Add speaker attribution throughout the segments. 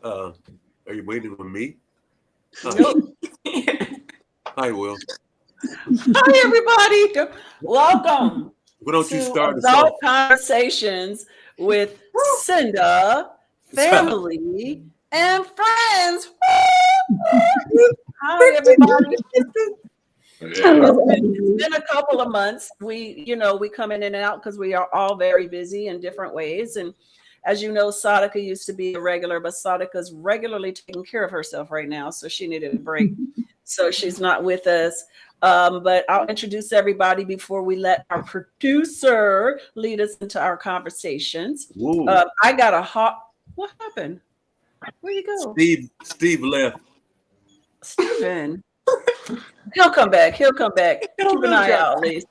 Speaker 1: Are you waiting on me?
Speaker 2: Nope.
Speaker 1: Hi, Will.
Speaker 2: Hi, everybody. Welcome.
Speaker 1: Why don't you
Speaker 2: to
Speaker 1: start us
Speaker 2: Adult
Speaker 1: off?
Speaker 2: Conversations with Cynda Family and Friends. Hi, everybody. It's been a couple of months. We come in and out because we are all very busy in different ways. And as you know, Sadika used to be a regular, but Sadika's regularly taking care of herself right now. So she needed a break. So she's not with us. But I'll introduce everybody before we let our producer lead us into our conversations. I got a hot. What happened? Where you go?
Speaker 1: Steve left.
Speaker 2: Steven. He'll come back. Keep an eye out, Leese.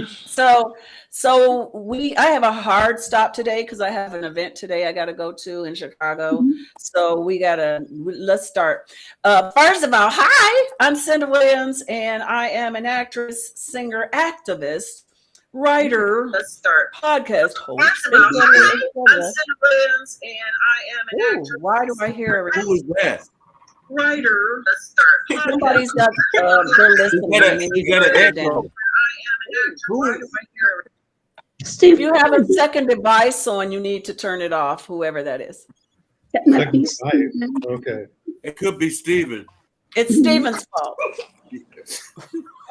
Speaker 2: So I have a hard stop today because I have an event today I got to go to in Chicago. So let's start. First of all, hi, I'm Cynda Williams, and I am an actress, singer, activist, writer, podcast host.
Speaker 3: First of all, hi, I'm Cynda Williams, and I am an actress.
Speaker 2: Why do I hear everything?
Speaker 1: Who was that?
Speaker 3: Writer.
Speaker 2: Somebody's got they're listening.
Speaker 1: You got an echo.
Speaker 2: Steve, if you have a second device on, you need to turn it off, whoever that is.
Speaker 4: That might be
Speaker 1: Okay. It could be Steven.
Speaker 2: It's Steven's fault.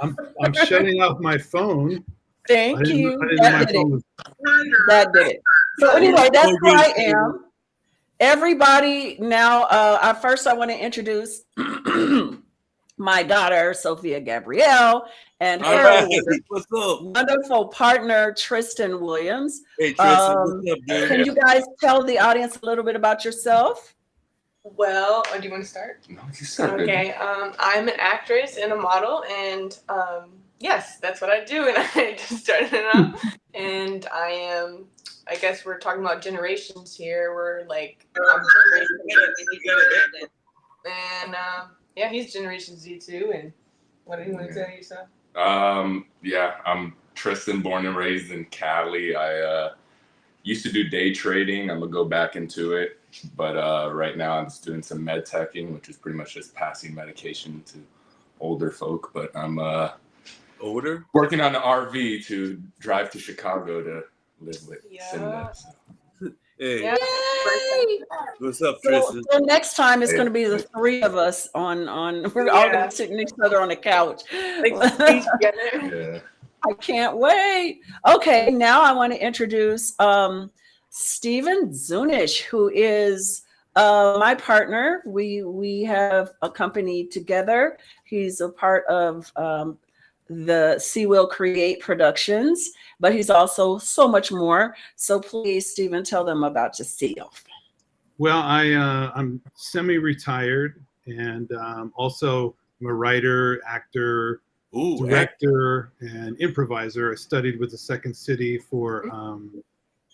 Speaker 5: I'm shutting off my phone.
Speaker 2: Thank you.
Speaker 5: That
Speaker 2: did it. So anyway, that's who I am. Everybody now, first I want to introduce my daughter, Sophia Gabrielle, and her wonderful partner, Tristan Williams.
Speaker 1: Hey, Tristan, what's up, dude?
Speaker 2: Can you guys tell the audience a little bit about yourself?
Speaker 6: Well, do you want to start?
Speaker 1: No, you start.
Speaker 6: Okay, I'm an actress and a model, and yes, that's what I do, and I just started it up, and I guess we're talking about generations here. We're like, I'm generation Z, and yeah, he's Generation Z too. And what do you want to tell yourself?
Speaker 7: Yeah, I'm Tristan, born and raised in Cali. I used to do day trading. I'm gonna go back into it, but right now I'm just doing some med teching, which is pretty much just passing medication to older folk. But I'm
Speaker 1: older,
Speaker 7: working on an RV to drive to Chicago to live with Cynda. So.
Speaker 1: Hey.
Speaker 2: Yay!
Speaker 1: What's up, Tristan?
Speaker 2: So next time it's going to be the three of us on. We're all going to sit next to each other on the couch.
Speaker 7: Yeah.
Speaker 2: I can't wait. Okay, now I want to introduce Steven Zunich, who is my partner. We have a company together. He's a part of the CWILLCREATE Productions, but he's also so much more. So please, Steven, tell them about yourself.
Speaker 5: Well, I'm semi-retired, and also I'm a writer, actor, director, and improviser. I studied with the Second City for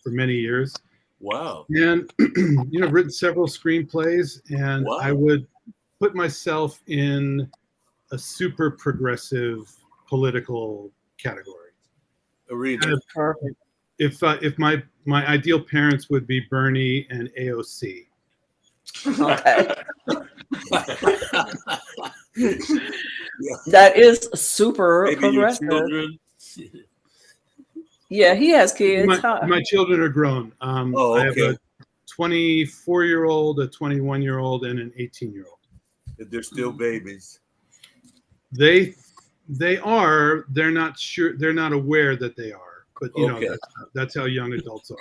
Speaker 5: many years.
Speaker 1: Wow.
Speaker 5: And written several screenplays, and I would put myself in a super progressive political category.
Speaker 1: Arena.
Speaker 2: Perfect.
Speaker 5: If my ideal parents would be Bernie and AOC.
Speaker 2: Okay. That is super
Speaker 1: Maybe
Speaker 2: progressive. Yeah, he has kids.
Speaker 5: My children are grown.
Speaker 1: Okay.
Speaker 5: I have a 24-year-old, a 21-year-old, and an 18-year-old.
Speaker 1: They're still babies.
Speaker 5: They are. They're not sure. They're not aware that they are. But that's how young adults are.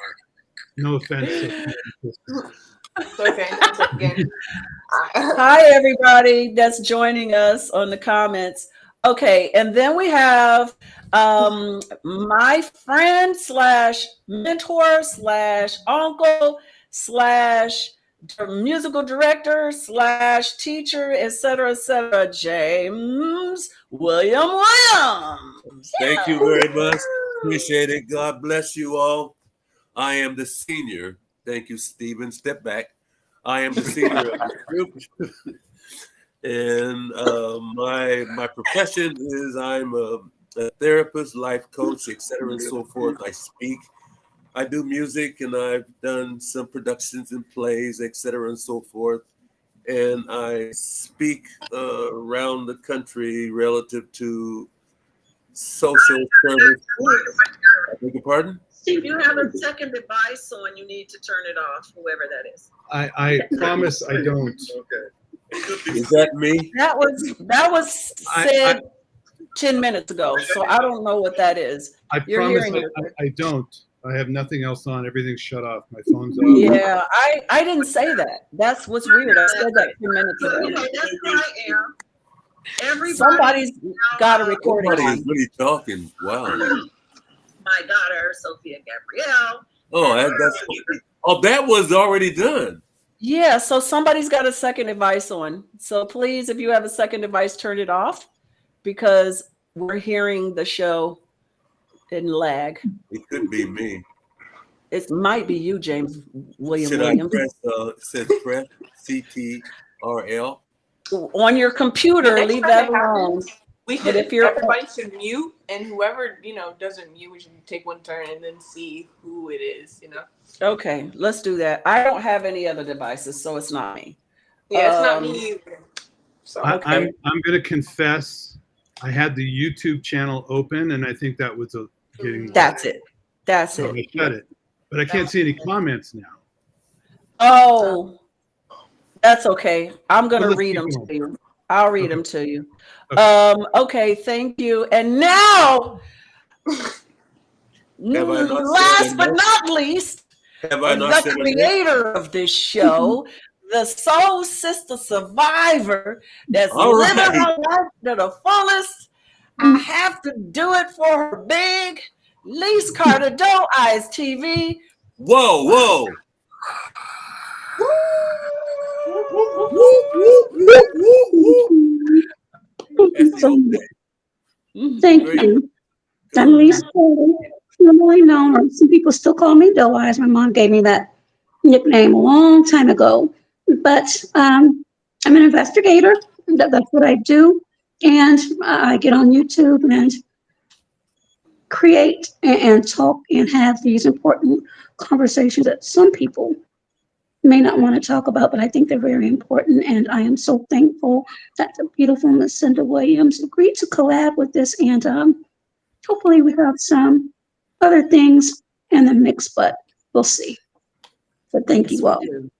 Speaker 5: No offense.
Speaker 6: Okay.
Speaker 2: Hi, everybody that's joining us on the comments. Okay, and then we have my friend / mentor / uncle / musical director / teacher, etc., James William Williams.
Speaker 1: Thank you very much. Appreciate it. God bless you all. I am the senior. Thank you, Steven. Step back. I am the senior of the group. And my profession is I'm a therapist, life coach, etc., and so forth. I speak I do music, and I've done some productions and plays, etc., and so forth. And I speak around the country relative to social service. I beg your pardon?
Speaker 3: Steve, you have a second device on. You need to turn it off, whoever that is.
Speaker 5: I promise I don't.
Speaker 1: Okay. Is that me?
Speaker 2: That was said 10 minutes ago, so I don't know what that is.
Speaker 5: I promise I don't. I have nothing else on. Everything's shut off. My phone's off.
Speaker 2: Yeah, I didn't say that. That's what's weird. I said that 10 minutes ago.
Speaker 3: Okay, that's who I am. Everybody,
Speaker 2: Somebody's got a recording
Speaker 1: Somebody's
Speaker 2: on.
Speaker 1: really talking. Wow.
Speaker 3: my daughter, Sophia Gabrielle.
Speaker 1: Oh, that was already done.
Speaker 2: Yeah, so somebody's got a second device on. So please, if you have a second device, turn it off because we're hearing the show in lag.
Speaker 1: It could be me.
Speaker 2: It might be you, James Williams.
Speaker 1: Should I press, it says press CTRL?
Speaker 2: On your computer,
Speaker 6: Next
Speaker 2: leave
Speaker 6: time
Speaker 2: that
Speaker 6: it happens,
Speaker 2: alone.
Speaker 6: We
Speaker 2: But
Speaker 6: should,
Speaker 2: if you're-
Speaker 6: everybody should mute, and whoever, doesn't mute, we should take one turn and then see who it is,
Speaker 2: Okay, let's do that. I don't have any other devices, so it's not me.
Speaker 6: Yeah, it's not me either. So,
Speaker 2: Okay.
Speaker 5: I'm going to confess, I had the YouTube channel open, and I think that was getting.
Speaker 2: That's it. That's
Speaker 5: So
Speaker 2: it.
Speaker 5: I shut it, but I can't see any comments now.
Speaker 2: Oh, that's okay. I'm going to
Speaker 5: Let's
Speaker 2: read
Speaker 5: keep
Speaker 2: them
Speaker 5: going.
Speaker 2: to you. I'll read them to you.
Speaker 5: Okay.
Speaker 2: Okay, thank you. And now,
Speaker 1: Have I not
Speaker 2: last
Speaker 1: said
Speaker 2: but
Speaker 1: enough?
Speaker 2: not least,
Speaker 1: Have I not
Speaker 2: the
Speaker 1: said enough?
Speaker 2: creator of this show, the soul sister survivor that's
Speaker 1: All
Speaker 2: living
Speaker 1: right.
Speaker 2: her life to the fullest. I have to do it for her big. Leese Carter, Doe Eyes TV.
Speaker 1: Whoa, whoa. That's the okay.
Speaker 4: Thank
Speaker 1: Great.
Speaker 4: you.
Speaker 1: Go
Speaker 4: I'm
Speaker 1: on.
Speaker 4: Leese, formerly known, or some people still call me Doe Eyes. My mom gave me that nickname a long time ago. But I'm an investigator. That's what I do. And I get on YouTube and create and talk and have these important conversations that some people may not want to talk about, but I think they're very important. And I am so thankful that the beautiful Miss Cynda Williams agreed to collab with this. And hopefully we have some other things in the mix, but we'll see. But thank
Speaker 2: Yes,
Speaker 4: you all.
Speaker 2: we do.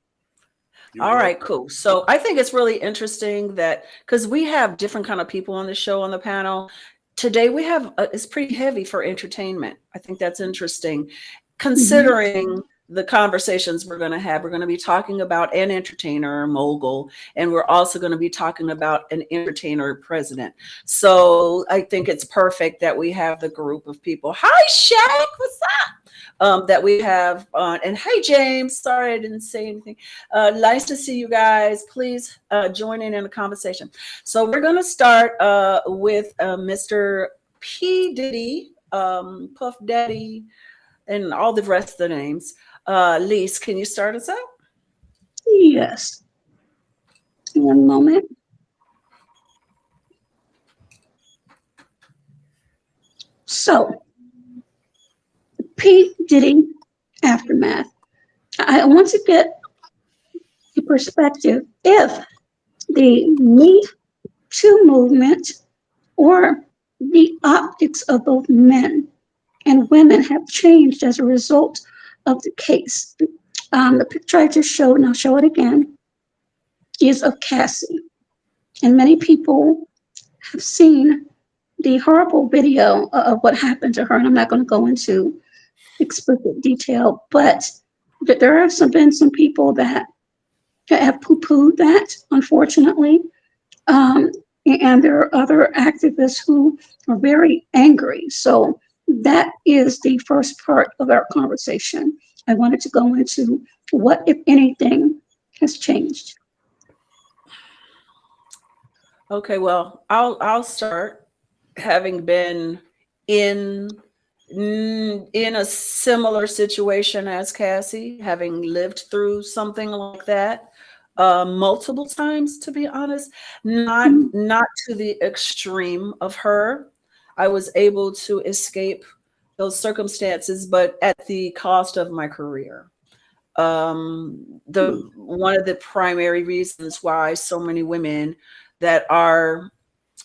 Speaker 1: You're
Speaker 2: All right,
Speaker 1: welcome.
Speaker 2: cool. So I think it's really interesting that because we have different kind of people on the show on the panel. Today we have it's pretty heavy for entertainment. I think that's interesting, considering the conversations we're going to have. We're going to be talking about an entertainer, a mogul, and we're also going to be talking about an entertainer president. So I think it's perfect that we have the group of people. Hi, Shaq, what's up? That we have on. And hey, James, sorry I didn't say anything. Nice to see you guys. Please join in the conversation. So we're going to start with Mr. P. Diddy, Puff Daddy, and all the rest of the names. Leese, can you start us out?
Speaker 4: Yes. One moment. So, P. Diddy aftermath. I want to get the perspective if the Me Too movement or the optics of both men and women have changed as a result of the case. The picture I just showed, and I'll show it again, is of Cassie. And many people have seen the horrible video of what happened to her, and I'm not going to go into explicit detail, but there have been some people that have poo-pooed that, unfortunately. And there are other activists who are very angry. So that is the first part of our conversation. I wanted to go into what, if anything, has changed.
Speaker 2: Okay, well, I'll start, having been in a similar situation as Cassie, having lived through something like that multiple times, to be honest, not to the extreme of her. I was able to escape those circumstances, but at the cost of my career. One of the primary reasons why so many women that are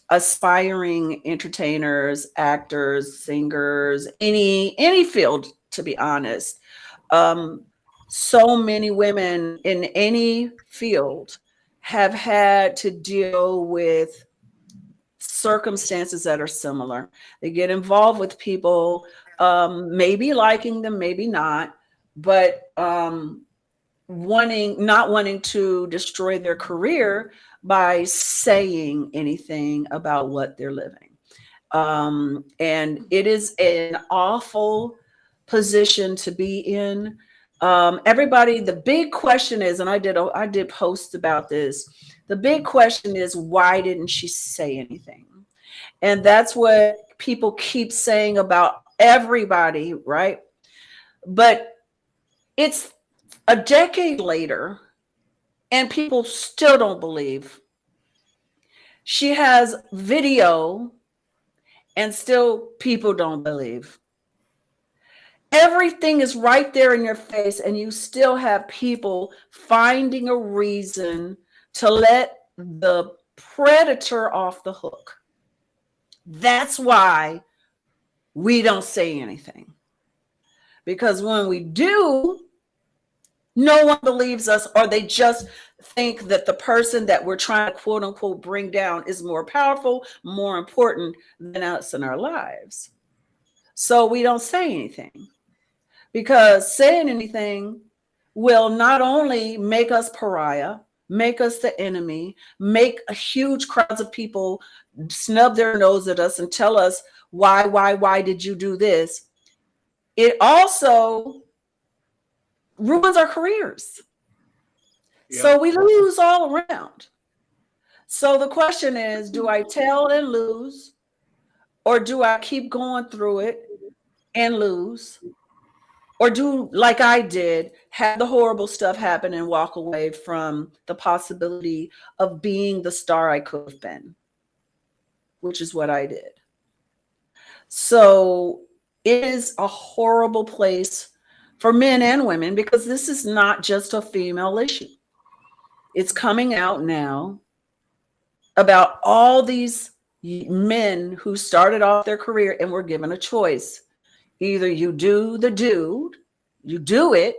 Speaker 2: aspiring entertainers, actors, singers, any field, to be honest, so many women in any field have had to deal with circumstances that are similar. They get involved with people, maybe liking them, maybe not, but not wanting to destroy their career by saying anything about what they're living. And it is an awful position to be in. Everybody, the big question is, and I did post about this. The big question is, why didn't she say anything? And that's what people keep saying about everybody, right? But it's a decade later, and people still don't believe. She has video, and still people don't believe. Everything is right there in your face, and you still have people finding a reason to let the predator off the hook. That's why we don't say anything. Because when we do, no one believes us, or they just think that the person that we're trying to quote unquote bring down is more powerful, more important than us in our lives. So we don't say anything, because saying anything will not only make us pariah, make us the enemy, make a huge crowds of people snub their nose at us and tell us, why did you do this? It also ruins our careers. Yeah. So we lose all around. So the question is, do I tell and lose, or do I keep going through it and lose? Or do, like I did, have the horrible stuff happen and walk away from the possibility of being the star I could have been, which is what I did. So it is a horrible place for men and women, because this is not just a female issue. It's coming out now about all these men who started off their career and were given a choice. Either you do the dude, you do it,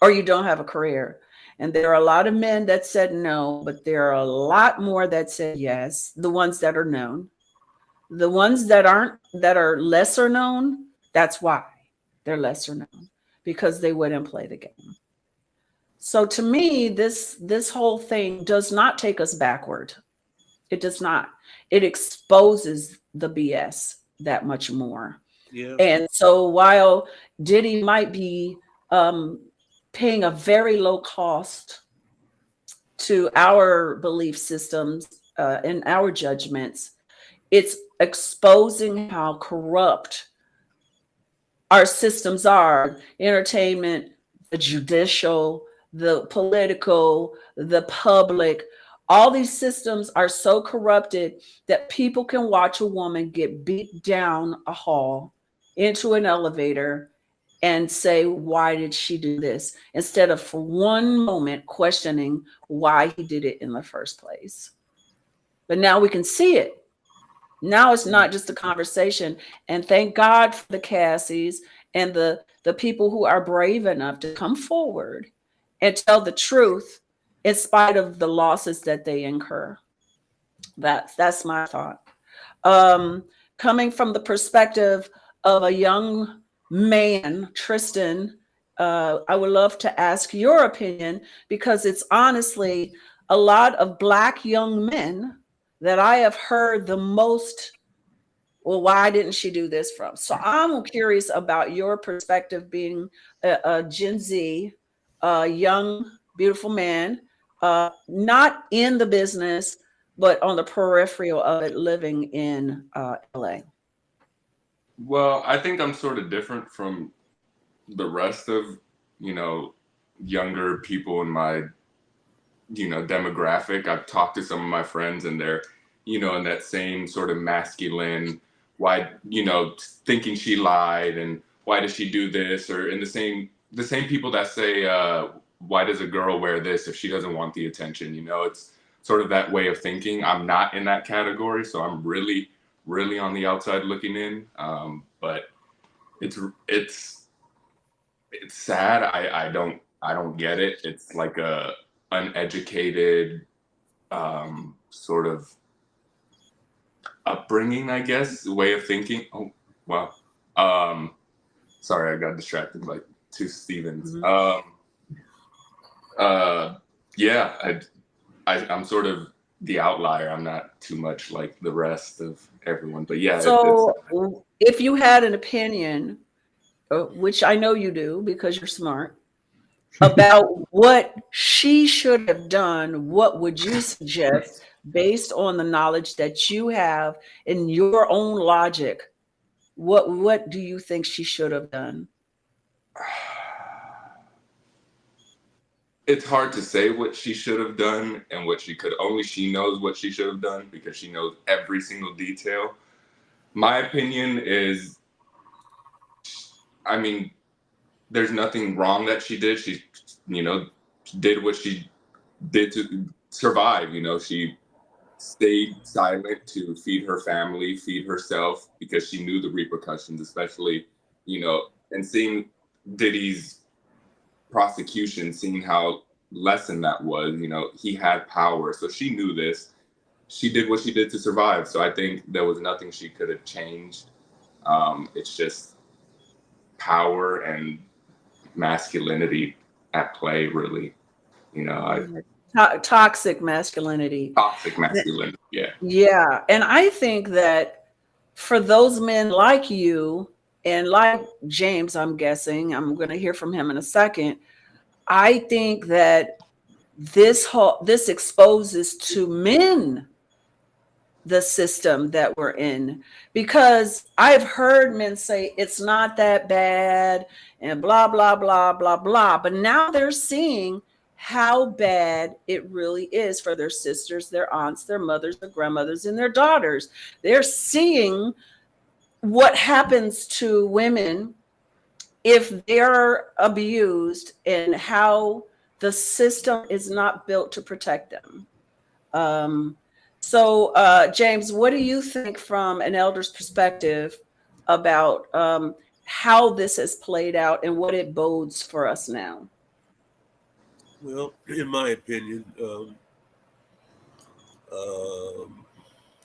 Speaker 2: or you don't have a career. And there are a lot of men that said no, but there are a lot more that said yes, the ones that are known. The ones that aren't, that are lesser known, that's why they're lesser known, because they wouldn't play the game. So to me, this whole thing does not take us backward. It does not. It exposes the BS that much more. Yeah. And so while Diddy might be paying a very low cost to our belief systems and our judgments, it's exposing how corrupt our systems are: entertainment, the judicial, the political, the public. All these systems are so corrupted that people can watch a woman get beat down a hall into an elevator and say, why did she do this? Instead of for one moment questioning why he did it in the first place. But now we can see it. Now it's not just a conversation. And thank God for the Cassies and the people who are brave enough to come forward and tell the truth in spite of the losses that they incur. That's my thought. Coming from the perspective of a young man, Tristan, I would love to ask your opinion, because it's honestly a lot of Black young men that I have heard the most, well, why didn't she do this from? So I'm curious about your perspective, being a Gen Z, young, beautiful man, not in the business, but on the peripheral of it, living in LA.
Speaker 7: Well, I think I'm sort of different from the rest of, younger people in my, demographic. I've talked to some of my friends, and they're, in that same sort of masculine, why, you know, thinking she lied and why does she do this? Or in the same people that say, why does a girl wear this if she doesn't want the attention? You know, it's sort of that way of thinking. I'm not in that category, so I'm really, really on the outside looking in. But it's sad. I don't get it. It's like a uneducated sort of upbringing, I guess, way of thinking. Oh, wow. Sorry, I got distracted by two Stevens.
Speaker 2: Mm-hmm.
Speaker 7: Yeah, I'm sort of the outlier. I'm not too much like the rest of everyone, but yeah.
Speaker 2: So if you had an opinion, which I know you do because you're smart, about what she should have done, what would you suggest based on the knowledge that you have in your own logic? What do you think she should have done?
Speaker 7: It's hard to say what she should have done and what she could. Only she knows what she should have done because she knows every single detail. My opinion is, I mean, there's nothing wrong that she did. She, you know, did what she did to survive. You know, she stayed silent to feed her family, feed herself, because she knew the repercussions, especially, you know, and seeing Diddy's prosecution, seeing how lessened that was, you know, he had power. So she knew this. She did what she did to survive. So I think there was nothing she could have changed. It's just power and masculinity at play, really. You know,
Speaker 2: Toxic masculinity.
Speaker 7: Toxic masculinity, yeah.
Speaker 2: Yeah. And I think that for those men like you and like James, I'm guessing, I'm going to hear from him in a second. I think that this exposes to men the system that we're in, because I've heard men say it's not that bad and blah, blah, blah, blah, blah. But now they're seeing how bad it really is for their sisters, their aunts, their mothers, their grandmothers, and their daughters. They're seeing what happens to women if they're abused and how the system is not built to protect them. So, James, what do you think from an elder's perspective about how this has played out and what it bodes for us now?
Speaker 1: Well, in my opinion,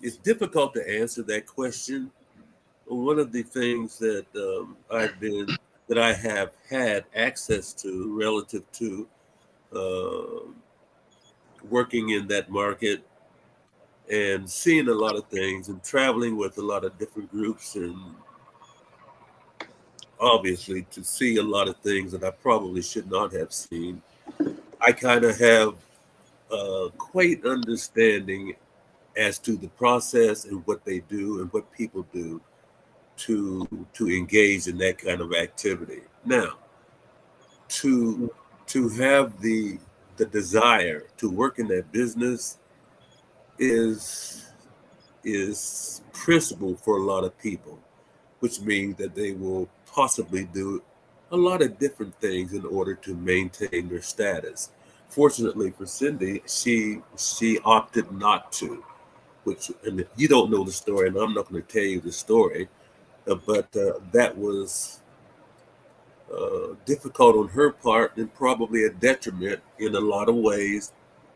Speaker 1: it's difficult to answer that question. One of the things that I have had access to relative to working in that market and seeing a lot of things and traveling with a lot of different groups, and obviously to see a lot of things that I probably should not have seen, I kind of have a quite understanding as to the process and what they do and what people do to engage in that kind of activity. Now, to have the desire to work in that business is principle for a lot of people, which means that they will possibly do a lot of different things in order to maintain their status. Fortunately for Cindy, she opted not to, which, and if you don't know the story, and I'm not going to tell you the story, but that was difficult on her part and probably a detriment in a lot of ways.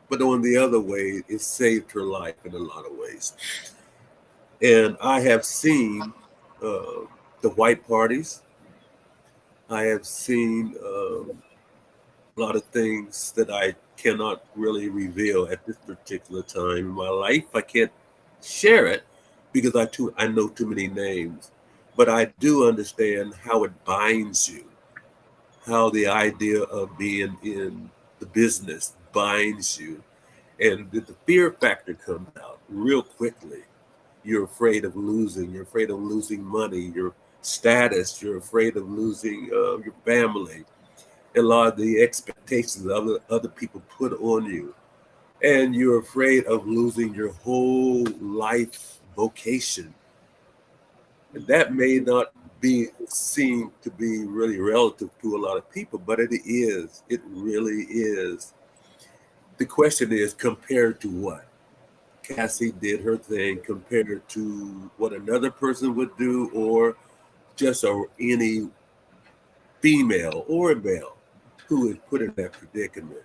Speaker 1: But on the other way, it saved her life in a lot of ways. And I have seen the white parties. I have seen a lot of things that I cannot really reveal at this particular time in my life. I can't share it because I know too many names. But I do understand how it binds you, how the idea of being in the business binds you. And the fear factor comes out real quickly. You're afraid of losing. You're afraid of losing money, your status. You're afraid of losing your family. A lot of the expectations other people put on you. And you're afraid of losing your whole life vocation. That may not be seen to be really relative to a lot of people, but it is. It really is. The question is, compared to what? Cassie did her thing compared to what another person would do, or just any female or male who is put in that predicament.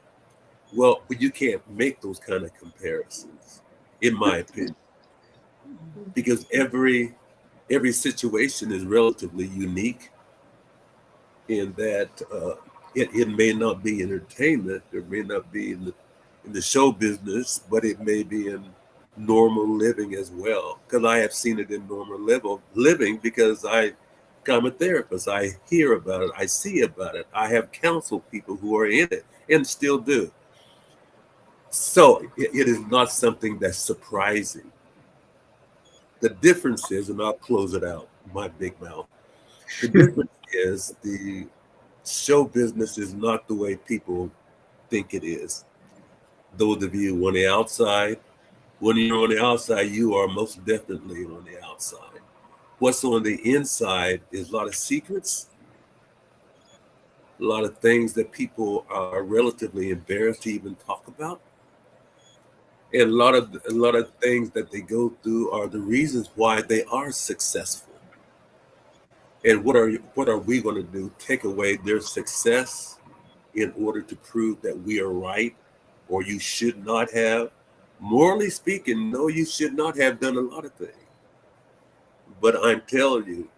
Speaker 1: Well, you can't make those kind of comparisons, in my opinion, because every situation is relatively unique in that it may not be entertainment, it may not be in the show business, but it may be in normal living as well. Because I have seen it in normal living because I'm a therapist. I hear about it. I see about it. I have counseled people who are in it and still do. So it is not something that's surprising. The difference is, and I'll close it out, my big mouth. The difference is the show business is not the way people think it is. Those of you on the outside, when you're on the outside, you are most definitely on the outside. What's on the inside is a lot of secrets, a lot of things that people are relatively embarrassed to even talk about. And a lot of things that they go through are the reasons why they are successful. And what are we going to do? Take away their success in order to prove that we are right, or you should not have? Morally speaking, no, you should not have done a lot of things. But I'm telling you,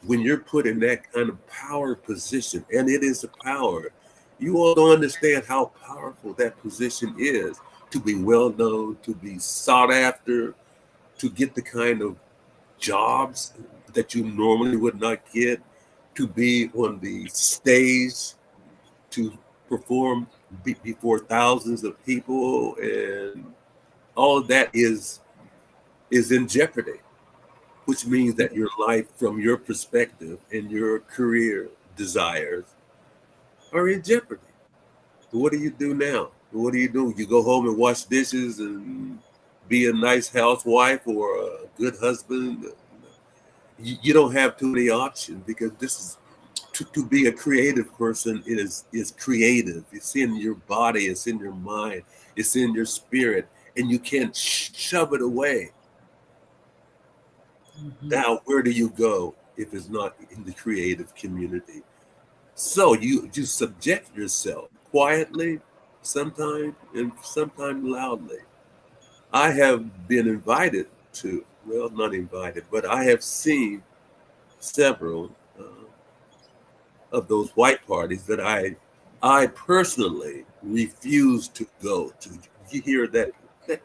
Speaker 1: when you're put in that kind of power position, and it is a power, you all don't understand how powerful that position is, to be well known, to be sought after, to get the kind of jobs that you normally would not get, to be on the stage, to perform before thousands of people, and all of that is in jeopardy, which means that your life, from your perspective and your career desires, are in jeopardy. What do you do now? What do? You go home and wash dishes and be a nice housewife or a good husband? You don't have too many options, because this is to be a creative person is creative. It's in your body, it's in your mind, it's in your spirit, and you can't shove it away. Mm-hmm. Now, where do you go if it's not in the creative community? So you subject yourself quietly, sometimes, and sometimes loudly. I have been invited to, well, not invited, but I have seen several of those white parties that I personally refuse to go to. You hear that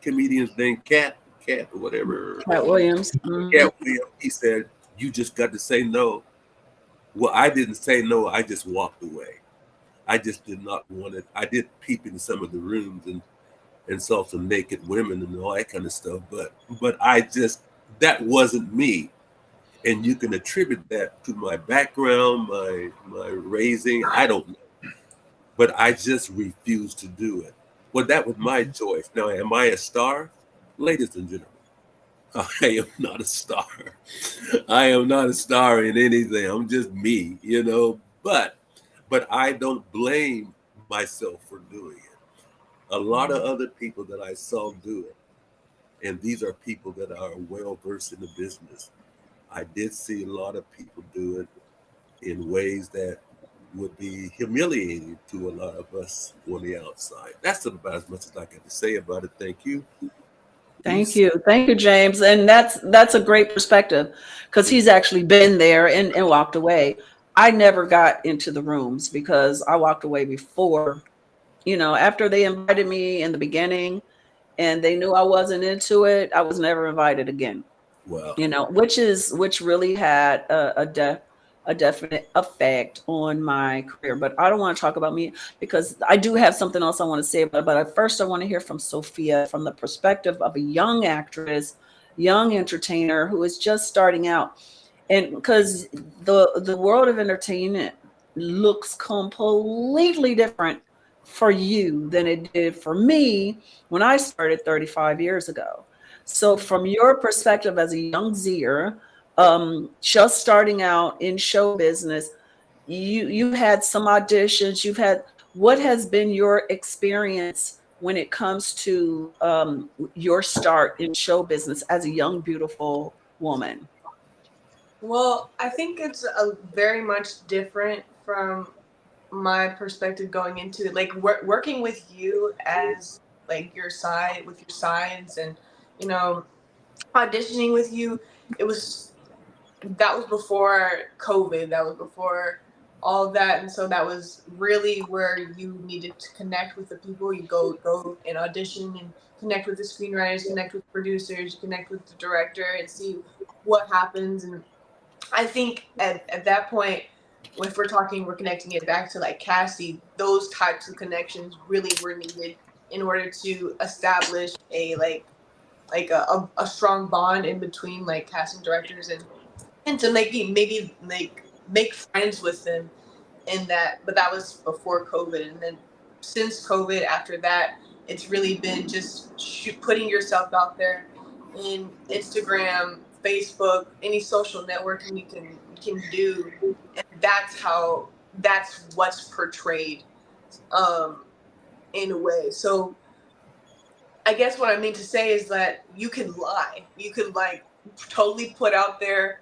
Speaker 1: comedian's name, Cat or whatever?
Speaker 2: Cat Williams. Mm-hmm.
Speaker 1: Cat Williams. He said, "You just got to say no." Well, I didn't say no. I just walked away. I just did not want it. I did peep in some of the rooms and saw some naked women and all that kind of stuff. But that wasn't me. And you can attribute that to my background, my raising. I don't know. But I just refused to do it. Well, that was my choice. Now, am I a star? Ladies and gentlemen, I am not a star. I am not a star in anything. I'm just me, But I don't blame myself for doing it. A lot of other people that I saw do it, and these are people that are well versed in the business. I did see a lot of people do it in ways that would be humiliating to a lot of us on the outside. That's about as much as I got to say about it. Thank you.
Speaker 2: Thank you, James. And that's a great perspective, because he's actually been there and walked away. I never got into the rooms because I walked away before, after they invited me in the beginning and they knew I wasn't into it, I was never invited again.
Speaker 1: Wow.
Speaker 2: Which really had a definite effect on my career. But I don't want to talk about me, because I do have something else I want to say about it. But first, I want to hear from Sophia, from the perspective of a young actress, young entertainer who is just starting out. And because the world of entertainment looks completely different for you than it did for me when I started 35 years ago. So from your perspective as a young Zier, just starting out in show business, you had some auditions, what has been your experience when it comes to your start in show business as a young, beautiful woman?
Speaker 6: Well, I think it's a very much different from my perspective going into it. Like working with you as like your side with your sides, and you know, auditioning with you. That was before COVID. That was before all of that, and so that was really where you needed to connect with the people. You go and audition and connect with the screenwriters, connect with producers, connect with the director, and see what happens. And I think at that point, if we're connecting it back to like Cassie, those types of connections really were needed in order to establish a strong bond in between like casting directors and to maybe make friends with them in that. But that was before COVID, and then since COVID, after that, it's really been just putting yourself out there in Instagram, Facebook, any social networking you can do, and that's what's portrayed in a way. So I guess what I mean to say is that you can lie. You can like totally put out there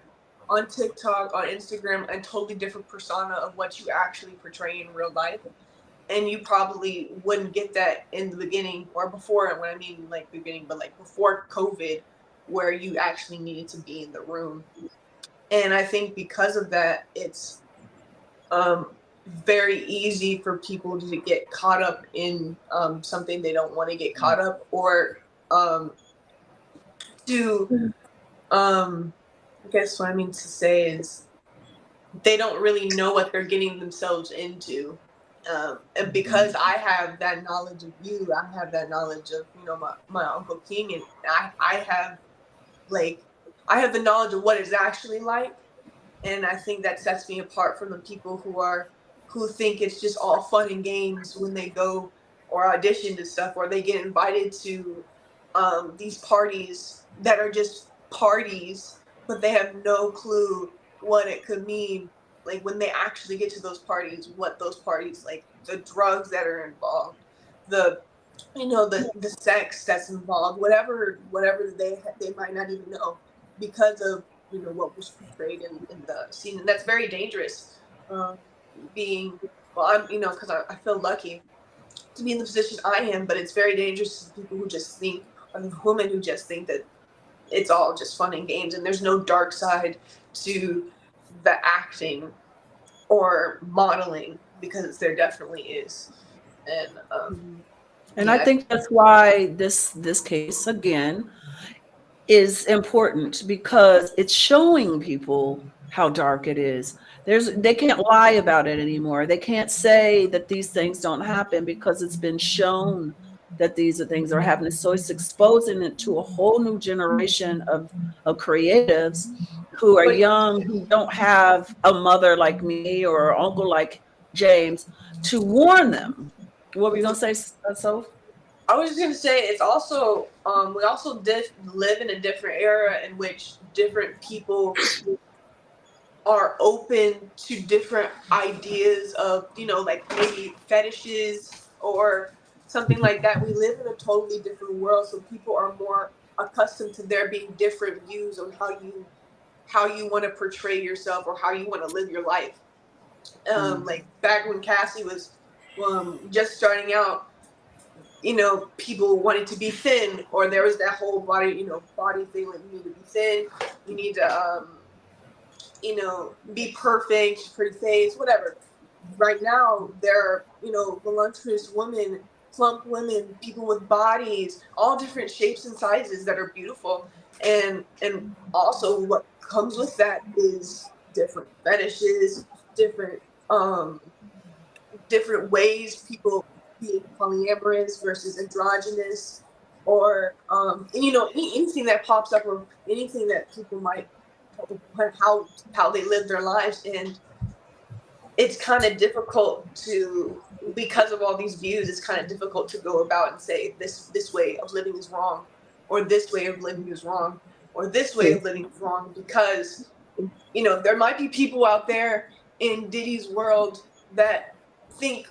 Speaker 6: on TikTok, on Instagram, a totally different persona of what you actually portray in real life. And you probably wouldn't get that in the beginning or before, when I mean like beginning, but like before COVID, where you actually needed to be in the room. And I think because of that, it's very easy for people to get caught up in something they don't want to get caught up, or I guess what I mean to say is they don't really know what they're getting themselves into. And because I have that knowledge of you, I have that knowledge of, you know, my Uncle King, and I have the knowledge of what it's actually like. And I think that sets me apart from the people who think it's just all fun and games when they go or audition to stuff, or they get invited to these parties that are just parties, but they have no clue what it could mean. Like when they actually get to those parties, what those parties, like the drugs that are involved, the sex that's involved, whatever they might not even know, because of what was portrayed in the scene. And that's very dangerous. I'm because I feel lucky to be in the position I am, but it's very dangerous to people who just think, or the women who just think that it's all just fun and games, and there's no dark side to the acting or modeling, because there definitely is. And
Speaker 2: I think that's why this case again is important, because it's showing people how dark it is. They can't lie about it anymore. They can't say that these things don't happen, because it's been shown that these are things that are happening. So it's exposing it to a whole new generation of creatives who are young, who don't have a mother like me or an uncle like James to warn them. What were you gonna say, Soph?
Speaker 6: I was just gonna say, it's also we also live in a different era in which different people are open to different ideas of, like maybe fetishes or something like that. We live in a totally different world, so people are more accustomed to there being different views on how you want to portray yourself or how you want to live your life. Like back when Cassie was just starting out, people wanted to be thin, or there was that whole body thing, like you need to be thin, you need to be perfect, pretty face, whatever. Right now, there are, voluptuous women, plump women, people with bodies, all different shapes and sizes that are beautiful. And also what comes with that is different fetishes, different ways people being polyamorous versus androgynous, or anything that pops up, or anything that people might how they live their lives. And it's kind of difficult because of all these views, it's kind of difficult to go about and say this way of living is wrong, or this way of living is wrong. or this way of living is wrong, because, you know, there might be people out there in Diddy's world that think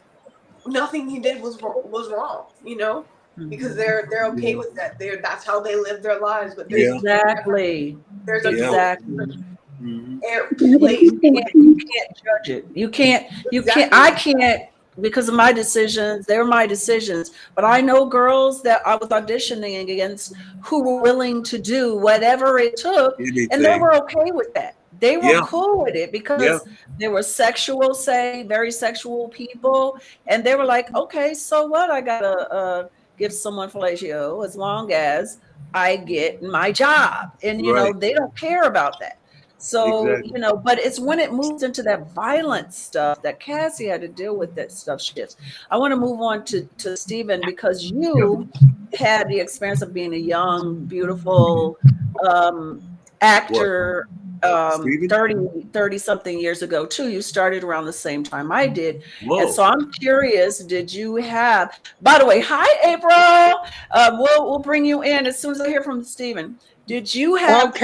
Speaker 6: nothing he did was wrong, you know, because they're okay with that. That's how they live their lives. But there's
Speaker 2: exactly.
Speaker 6: there's a
Speaker 2: You can't judge it. You can't. I can't, because of my decisions. They're my decisions. But I know girls that I was auditioning against who were willing to do whatever it took, and they were okay with that. They were cool with it because they were very sexual people, and they were like, okay, so what? I gotta give someone fellatio as long as I get my job, and you know they don't care about that. So, you know, but it's when it moves into that violent stuff that Cassie had to deal with, that stuff shifts. I want to move on to Steven, because you had the experience of being a young, beautiful actor 30 something years ago too. You started around the same time I did. Whoa. And so I'm curious, did you have, by the way, hi April. We'll bring you in as soon as I hear from Steven. Did you have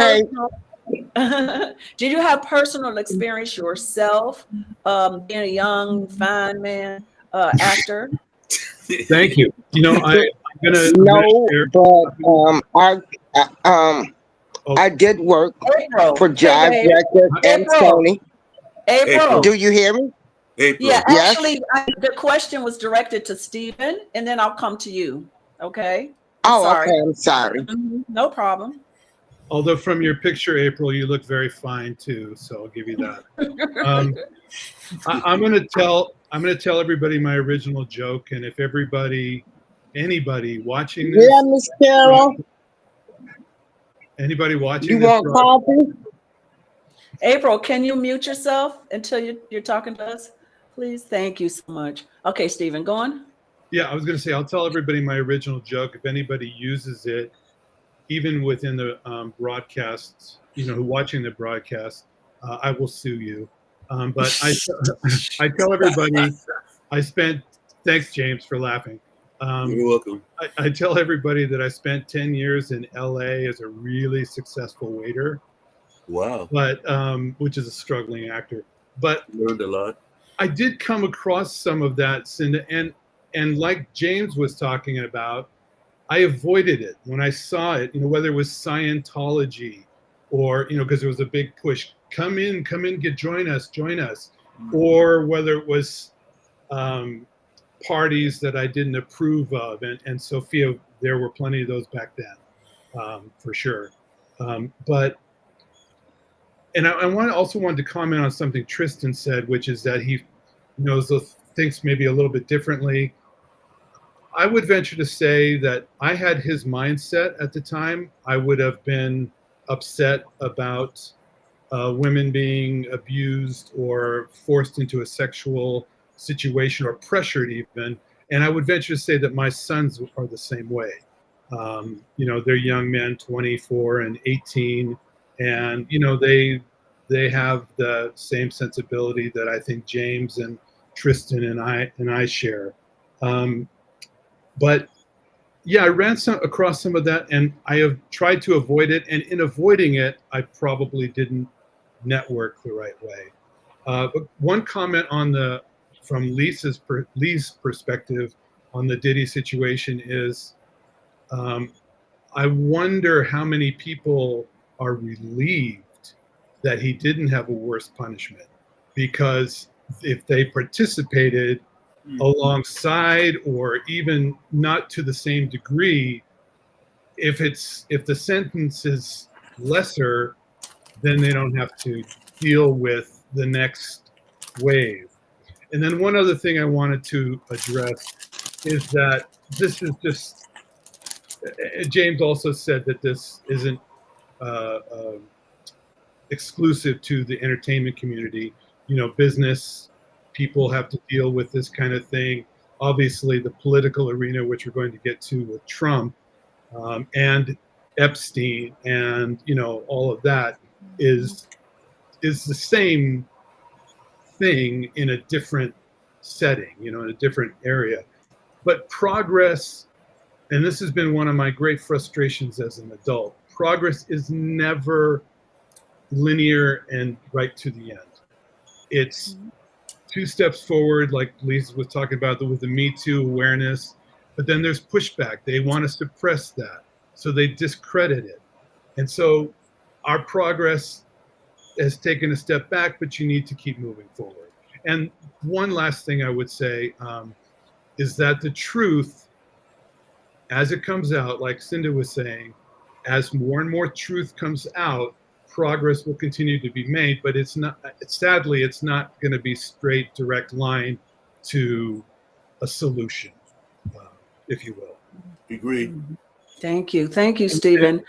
Speaker 2: did you have personal experience yourself, being a young, fine man, actor?
Speaker 5: Thank you. You know, I'm gonna
Speaker 8: I did work for Jive Records and Sony.
Speaker 2: April,
Speaker 8: do you hear me?
Speaker 2: April. Yeah, actually, the question was directed to Steven, and then I'll come to you. Okay.
Speaker 8: Okay. I'm sorry.
Speaker 2: No problem.
Speaker 5: Although from your picture, April, you look very fine too, so I'll give you that. I'm gonna tell everybody my original joke, and if anybody watching this,
Speaker 8: Miss Carol,
Speaker 5: anybody watching,
Speaker 8: you want coffee?
Speaker 2: April, can you mute yourself until you're talking to us, please? Thank you so much. Okay, Steven, go on.
Speaker 5: Yeah, I was gonna say I'll tell everybody my original joke. If anybody uses it, even within the broadcasts, you know, watching the broadcast, I will sue you. But I tell everybody, thanks James for laughing.
Speaker 1: You're welcome.
Speaker 5: I tell everybody that I spent 10 years in LA as a really successful waiter.
Speaker 1: Wow.
Speaker 5: But, which is a struggling actor. But
Speaker 1: learned a lot.
Speaker 5: I did come across some of that, Cynda, and like James was talking about, I avoided it when I saw it, you know, whether it was Scientology or, you know, because there was a big push, come in, join us. Or whether it was parties that I didn't approve of. And Sophia, there were plenty of those back then, for sure. But I also wanted to comment on something Tristan said, which is that he knows those things maybe a little bit differently. I would venture to say that I had his mindset at the time. I would have been upset about women being abused or forced into a sexual situation or pressured even. And I would venture to say that my sons are the same way. You know, they're young men, 24 and 18. And, you know, they have the same sensibility that I think James and Tristan and I share. But yeah, I ran across some of that, and I have tried to avoid it. And in avoiding it, I probably didn't network the right way. But one comment from Lee's perspective on the Diddy situation is, I wonder how many people are relieved that he didn't have a worse punishment, because if they participated alongside or even not to the same degree, if the sentence is lesser, then they don't have to deal with the next wave. And then one other thing I wanted to address is that this is just, James also said that this isn't exclusive to the entertainment community. You know, business people have to deal with this kind of thing. Obviously, the political arena, which we're going to get to with Trump and Epstein, and you know, all of that is the same thing in a different setting, you know, in a different area. But progress, and this has been one of my great frustrations as an adult, progress is never linear and right to the end. It's 2 steps forward, like Leese was talking about with the Me Too awareness, but then there's pushback. They want to suppress that, so they discredit it. And so our progress has taken a step back, but you need to keep moving forward. And one last thing I would say is that the truth, as it comes out, like Cynda was saying, as more and more truth comes out, progress will continue to be made, but it's not, sadly, it's not going to be straight, direct line to a solution, if you will.
Speaker 1: Agreed.
Speaker 2: Thank you. Thank you, Steven.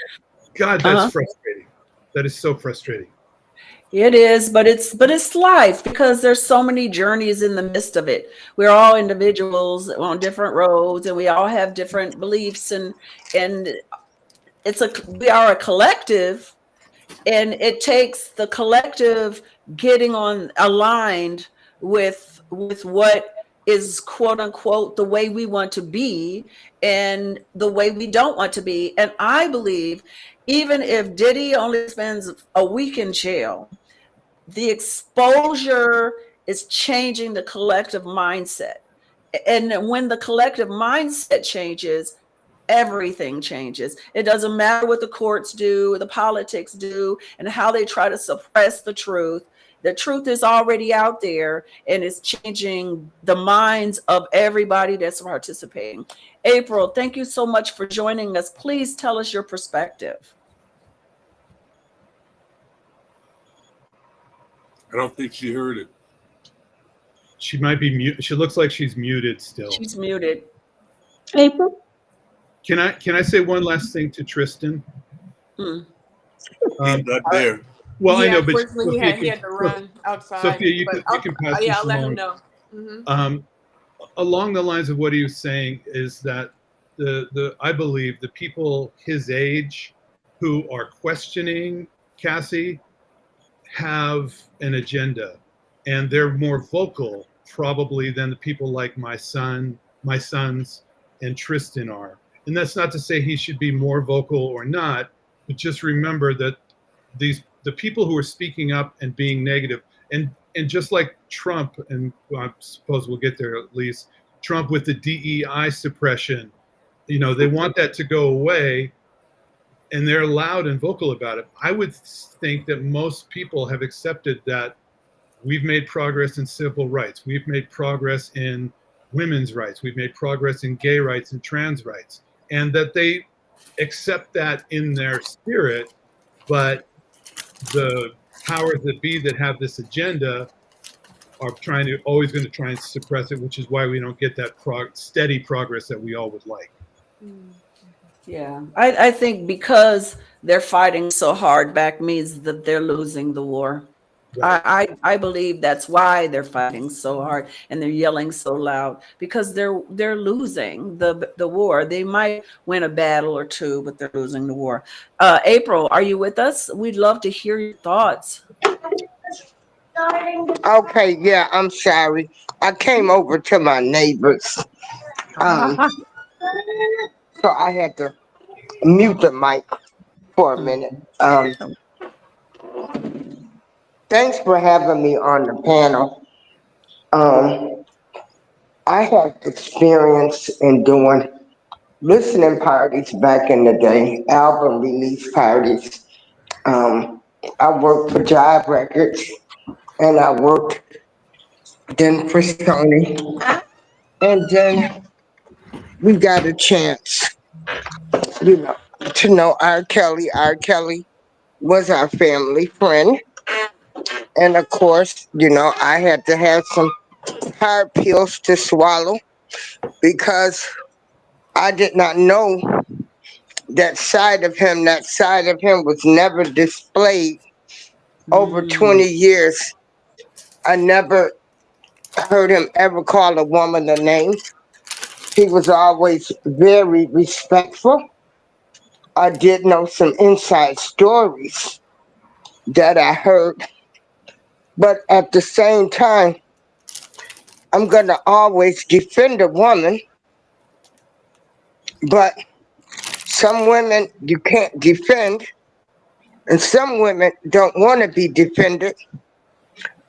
Speaker 5: God, that's frustrating. That is so frustrating.
Speaker 2: It is, but it's life, because there's so many journeys in the midst of it. We're all individuals on different roads, and we all have different beliefs, and we are a collective, and it takes the collective getting on aligned with what is quote unquote the way we want to be and the way we don't want to be. And I believe even if Diddy only spends a week in jail, the exposure is changing the collective mindset. And when the collective mindset changes, everything changes. It doesn't matter what the courts do, the politics do, and how they try to suppress the truth. The truth is already out there, and it's changing the minds of everybody that's participating. April, thank you so much for joining us. Please tell us your perspective.
Speaker 1: I don't think she heard it.
Speaker 5: She might be mute. She looks like she's muted still.
Speaker 2: She's muted.
Speaker 4: April?
Speaker 5: Can I say one last thing to Tristan?
Speaker 1: He's not there.
Speaker 5: Well,
Speaker 6: yeah,
Speaker 5: I know, but
Speaker 6: Sophia, he had to run outside.
Speaker 5: Sophia, you can pass this
Speaker 6: I'll let him
Speaker 5: along.
Speaker 6: know.
Speaker 5: Along the lines of what he was saying is that I believe the people his age who are questioning Cassie have an agenda, and they're more vocal probably than the people like my sons and Tristan are. And that's not to say he should be more vocal or not, but just remember that the people who are speaking up and being negative, and just like Trump, and I suppose we'll get there at least, Trump with the DEI suppression, they want that to go away, and they're loud and vocal about it. I would think that most people have accepted that we've made progress in civil rights. We've made progress in women's rights. We've made progress in gay rights and trans rights, and that they accept that in their spirit, but the powers that be that have this agenda are always going to try and suppress it, which is why we don't get that steady progress that we all would like.
Speaker 2: Yeah, I think because they're fighting so hard back means that they're losing the war. Right. I believe that's why they're fighting so hard and they're yelling so loud, because they're losing the war. They might win a battle or two, but they're losing the war. April, are you with us? We'd love to hear your thoughts.
Speaker 8: Okay, yeah, I'm sorry. I came over to my neighbors. So I had to mute the mic for a minute. Thanks for having me on the panel. I have experience in doing listening parties back in the day, album release parties. I worked for Jive Records, and I worked then for Sony. And then we got a chance, to know R. Kelly. R. Kelly was our family friend. And of course, I had to have some hard pills to swallow, because I did not know that side of him. That side of him was never displayed over 20 years. I never heard him ever call a woman a name. He was always very respectful. I did know some inside stories that I heard. But at the same time, I'm going to always defend a woman. But some women you can't defend, and some women don't want to be defended.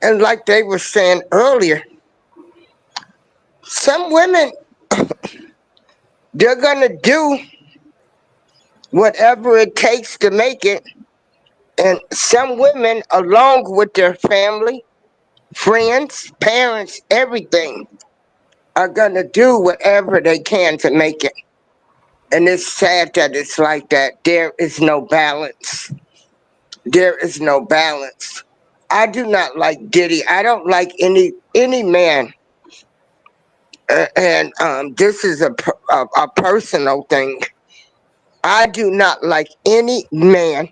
Speaker 8: And like they were saying earlier, some women, they're going to do whatever it takes to make it. And some women, along with their family, friends, parents, everything, are going to do whatever they can to make it. And it's sad that it's like that. There is no balance. There is no balance. I do not like Diddy. I don't like any man. And this is a personal thing. I do not like any man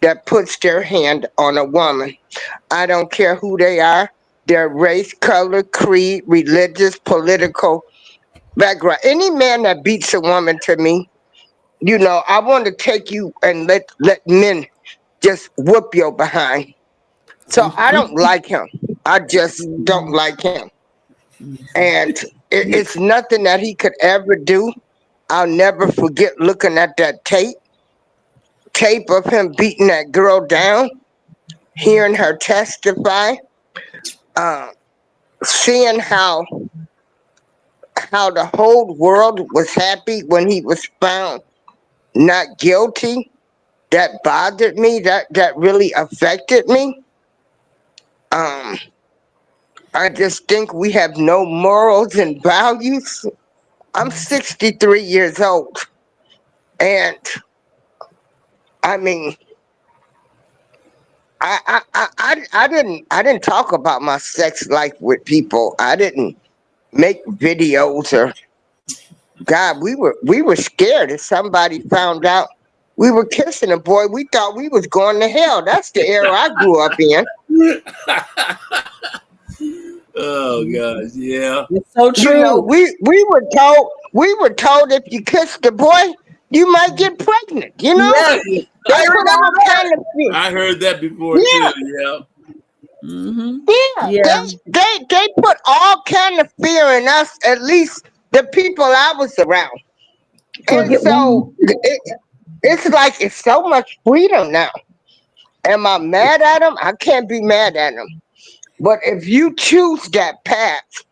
Speaker 8: that puts their hand on a woman. I don't care who they are, their race, color, creed, religious, political background. Any man that beats a woman, to me, you know, I want to take you and let men just whoop your behind. So I don't like him. I just don't like him. And it's nothing that he could ever do. I'll never forget looking at that tape of him beating that girl down, hearing her testify, seeing how the whole world was happy when he was found not guilty. That bothered me. That really affected me. I just think we have no morals and values. I'm 63 years old, and I mean, I didn't talk about my sex life with people. I didn't make videos, or God, we were scared if somebody found out we were kissing a boy. We thought we was going to hell. That's the era I grew up in.
Speaker 1: Oh gosh, yeah.
Speaker 2: It's so true.
Speaker 8: You know, we were told if you kissed the boy, you might get pregnant. You know,
Speaker 2: Yes.
Speaker 8: they put all kind of fear.
Speaker 1: I heard that before too. Yeah.
Speaker 2: Mm-hmm.
Speaker 8: Yeah, they put all kind of fear in us. At least the people I was around, and so it's like it's so much freedom now. Am I mad at them? I can't be mad at them. But if you choose that path,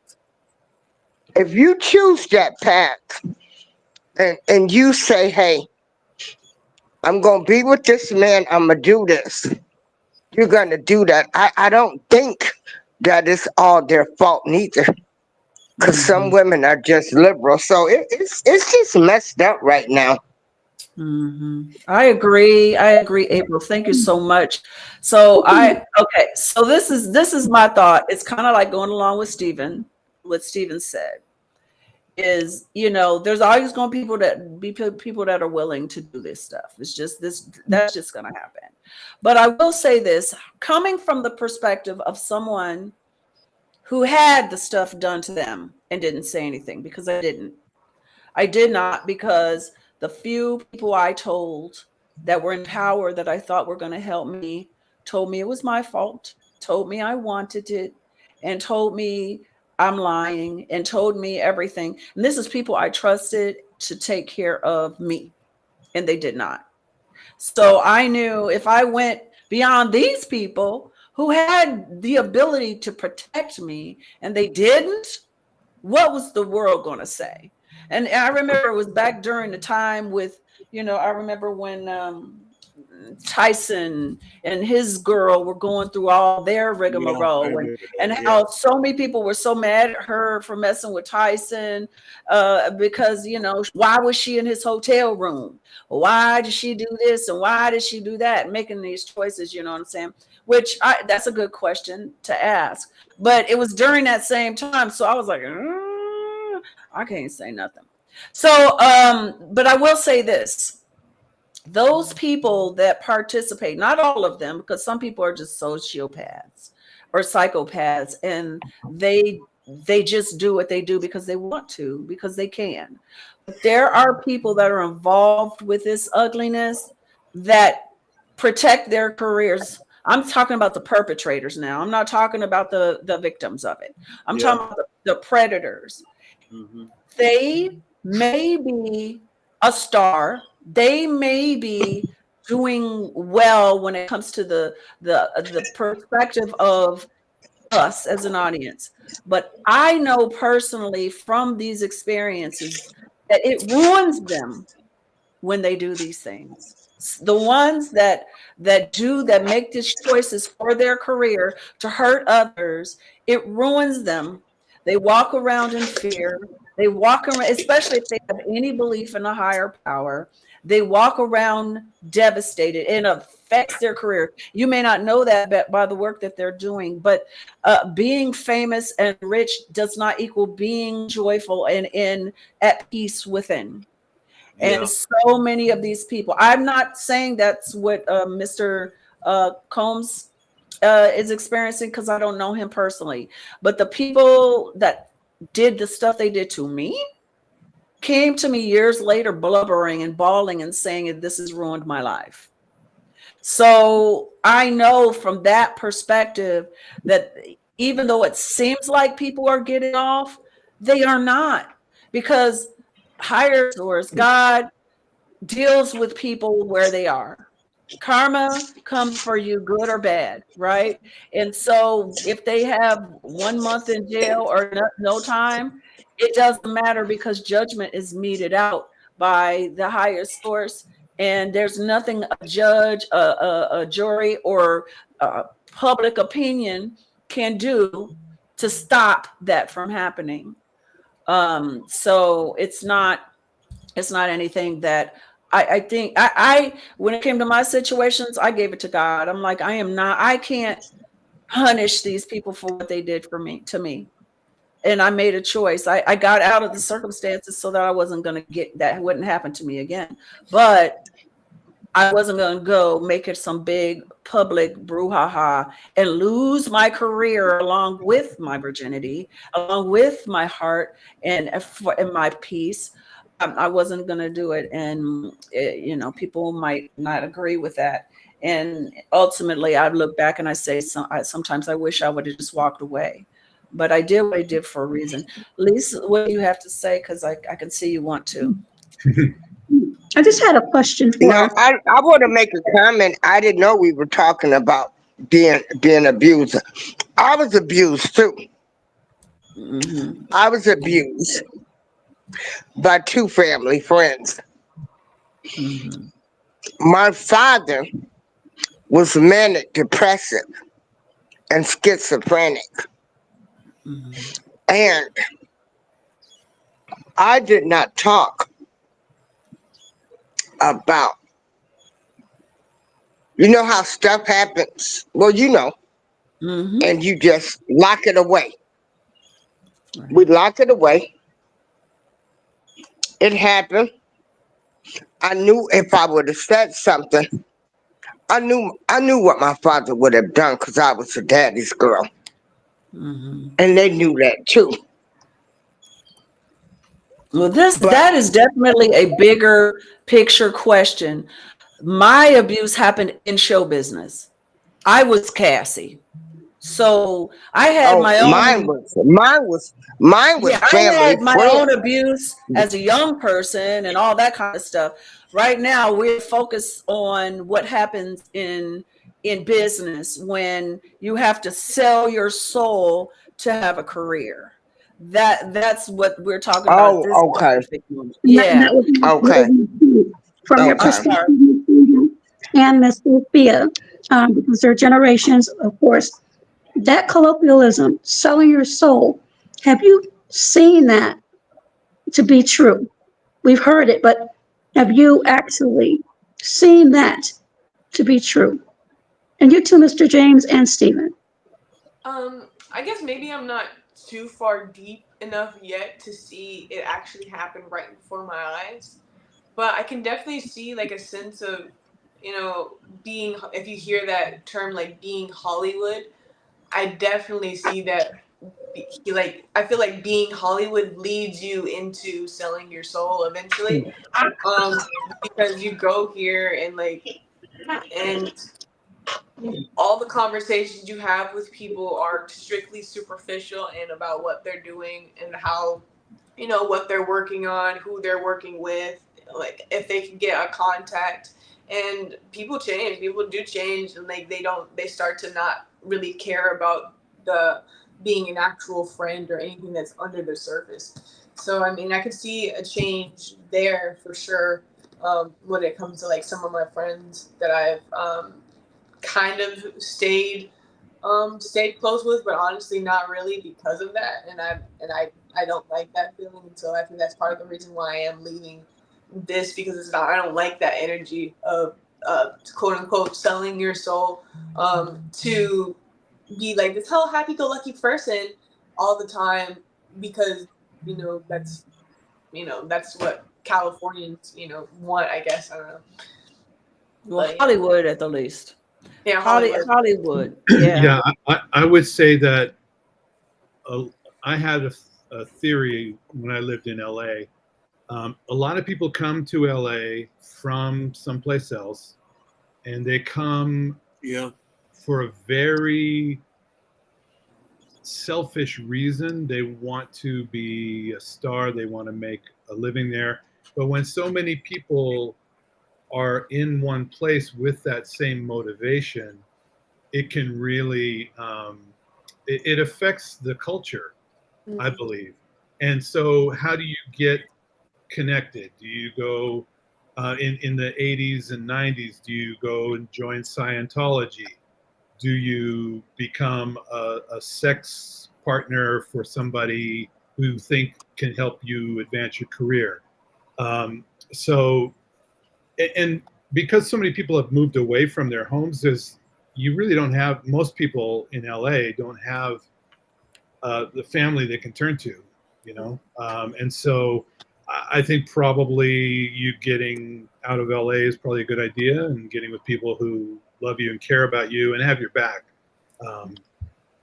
Speaker 8: and you say, hey, I'm going to be with this man, I'm going to do this, you're going to do that. I don't think that it's all their fault neither, because some women are just liberal. So it's just messed up right now.
Speaker 2: Mm-hmm. I agree, April. Thank you so much. So so this is my thought. It's kind of like going along with what Steven said. Is, you know, there's always going to be people that are willing to do this stuff. It's just that's just going to happen. But I will say this, coming from the perspective of someone who had the stuff done to them and didn't say anything, because I did not, because the few people I told that were in power that I thought were going to help me told me it was my fault, told me I wanted it, and told me I'm lying, and told me everything. And this is people I trusted to take care of me, and they did not. So I knew if I went beyond these people who had the ability to protect me and they didn't, what was the world going to say? And I remember it was back during the time with, you know, I remember when Tyson and his girl were going through all their rigmarole, and how so many people were so mad at her for messing with Tyson because, you know, why was she in his hotel room? Why did she do this and why did she do that? Making these choices, you know what I'm saying? Which that's a good question to ask. But it was during that same time, so I was like, I can't say nothing. So, but I will say this. Those people that participate, not all of them, because some people are just sociopaths or psychopaths, and they just do what they do because they want to, because they can. But there are people that are involved with this ugliness that protect their careers. I'm talking about the perpetrators now. I'm not talking about the victims of it. I'm talking about the predators. Mm-hmm. They may be a star. They may be doing well when it comes to the perspective of us as an audience. But I know personally from these experiences that it ruins them when they do these things. The ones that make these choices for their career to hurt others, it ruins them. They walk around in fear. They walk around, especially if they have any belief in a higher power, they walk around devastated and it affects their career. You may not know that by the work that they're doing, but being famous and rich does not equal being joyful and at peace within. And so many of these people, I'm not saying that's what Mr. Combs is experiencing because I don't know him personally, but the people that did the stuff they did to me came to me years later blubbering and bawling and saying, this has ruined my life. So I know from that perspective that even though it seems like people are getting off, they are not, because higher source, God, deals with people where they are. Karma comes for you, good or bad, right? And so if they have 1 month in jail or no time, it doesn't matter because judgment is meted out by the higher source. And there's nothing a judge, a jury, or public opinion can do to stop that from happening. So it's not anything that I think I when it came to my situations, I gave it to God. I'm like, I can't punish these people for what they did to me. And I made a choice. I got out of the circumstances so that I wasn't going to get that. It wouldn't happen to me again. But I wasn't going to go make it some big public brouhaha and lose my career along with my virginity, along with my heart and my peace. I wasn't going to do it. And, people might not agree with that. And ultimately, I look back and I say, sometimes I wish I would have just walked away. But I did what I did for a reason. Leese, what do you have to say? Because I can see you want to.
Speaker 4: I just had a question for
Speaker 8: No, I want to make a comment. I didn't know we were talking about being abused. I was abused too.
Speaker 2: Mm-hmm.
Speaker 8: I was abused by 2 family friends.
Speaker 2: Mm-hmm.
Speaker 8: My father was manic depressive and schizophrenic.
Speaker 2: Mm-hmm.
Speaker 8: And I did not talk about, how stuff happens. Well,
Speaker 2: Mm-hmm.
Speaker 8: and you just lock it away.
Speaker 2: Right.
Speaker 8: We lock it away. It happened. I knew if I would have said something, I knew what my father would have done because I was a daddy's girl.
Speaker 2: Mm-hmm.
Speaker 8: And they knew that too.
Speaker 2: Well, that is definitely a bigger picture question. My abuse happened in show business. I was Cassie. So I had my own.
Speaker 8: Mine was
Speaker 2: I
Speaker 8: family
Speaker 2: had my
Speaker 8: friend.
Speaker 2: own abuse as a young person and all that kind of stuff. Right now, we're focused on what happens in business when you have to sell your soul to have a career. That's what we're talking about.
Speaker 8: Oh,
Speaker 2: This
Speaker 8: okay.
Speaker 2: specific moment. Yeah.
Speaker 8: Okay.
Speaker 4: From your
Speaker 8: Okay.
Speaker 4: perspective, and Miss Sophia, because they're generations, of course. That colloquialism, selling your soul, have you seen that to be true? We've heard it, but have you actually seen that to be true? And you too, Mr. James and Steven.
Speaker 6: I guess maybe I'm not too far deep enough yet to see it actually happen right before my eyes. But I can definitely see like a sense of, being, if you hear that term, like being Hollywood, I definitely see that. Like, I feel like being Hollywood leads you into selling your soul eventually. Because you go here and all the conversations you have with people are strictly superficial and about what they're doing and how, what they're working on, who they're working with, like if they can get a contact. And people change, people do change, and like they start to not really care about the being an actual friend or anything that's under the surface. So I mean, I could see a change there for sure, when it comes to like some of my friends that I've kind of stayed close with, but honestly not really because of that. And I don't like that feeling. So I think that's part of the reason why I am leaving this, because it's not, I don't like that energy of quote unquote selling your soul to be like this whole happy-go-lucky person all the time, because that's what Californians want, I guess. I don't know.
Speaker 2: Well,
Speaker 6: But,
Speaker 2: Hollywood at the least.
Speaker 6: yeah, Hollywood.
Speaker 2: Hollywood. Yeah.
Speaker 5: Yeah, I would say that I had a theory when I lived in LA. A lot of people come to LA from someplace else, and they come for a very selfish reason. They want to be a star. They want to make a living there. But when so many people are in one place with that same motivation, it can really, it affects the culture, I believe. And so how do you get connected? Do you go in the 80s and 90s? Do you go and join Scientology? Do you become a sex partner for somebody who you think can help you advance your career? And because so many people have moved away from their homes, you really don't have, most people in LA don't have the family they can turn to, and so I think probably you getting out of LA is probably a good idea, and getting with people who love you and care about you and have your back.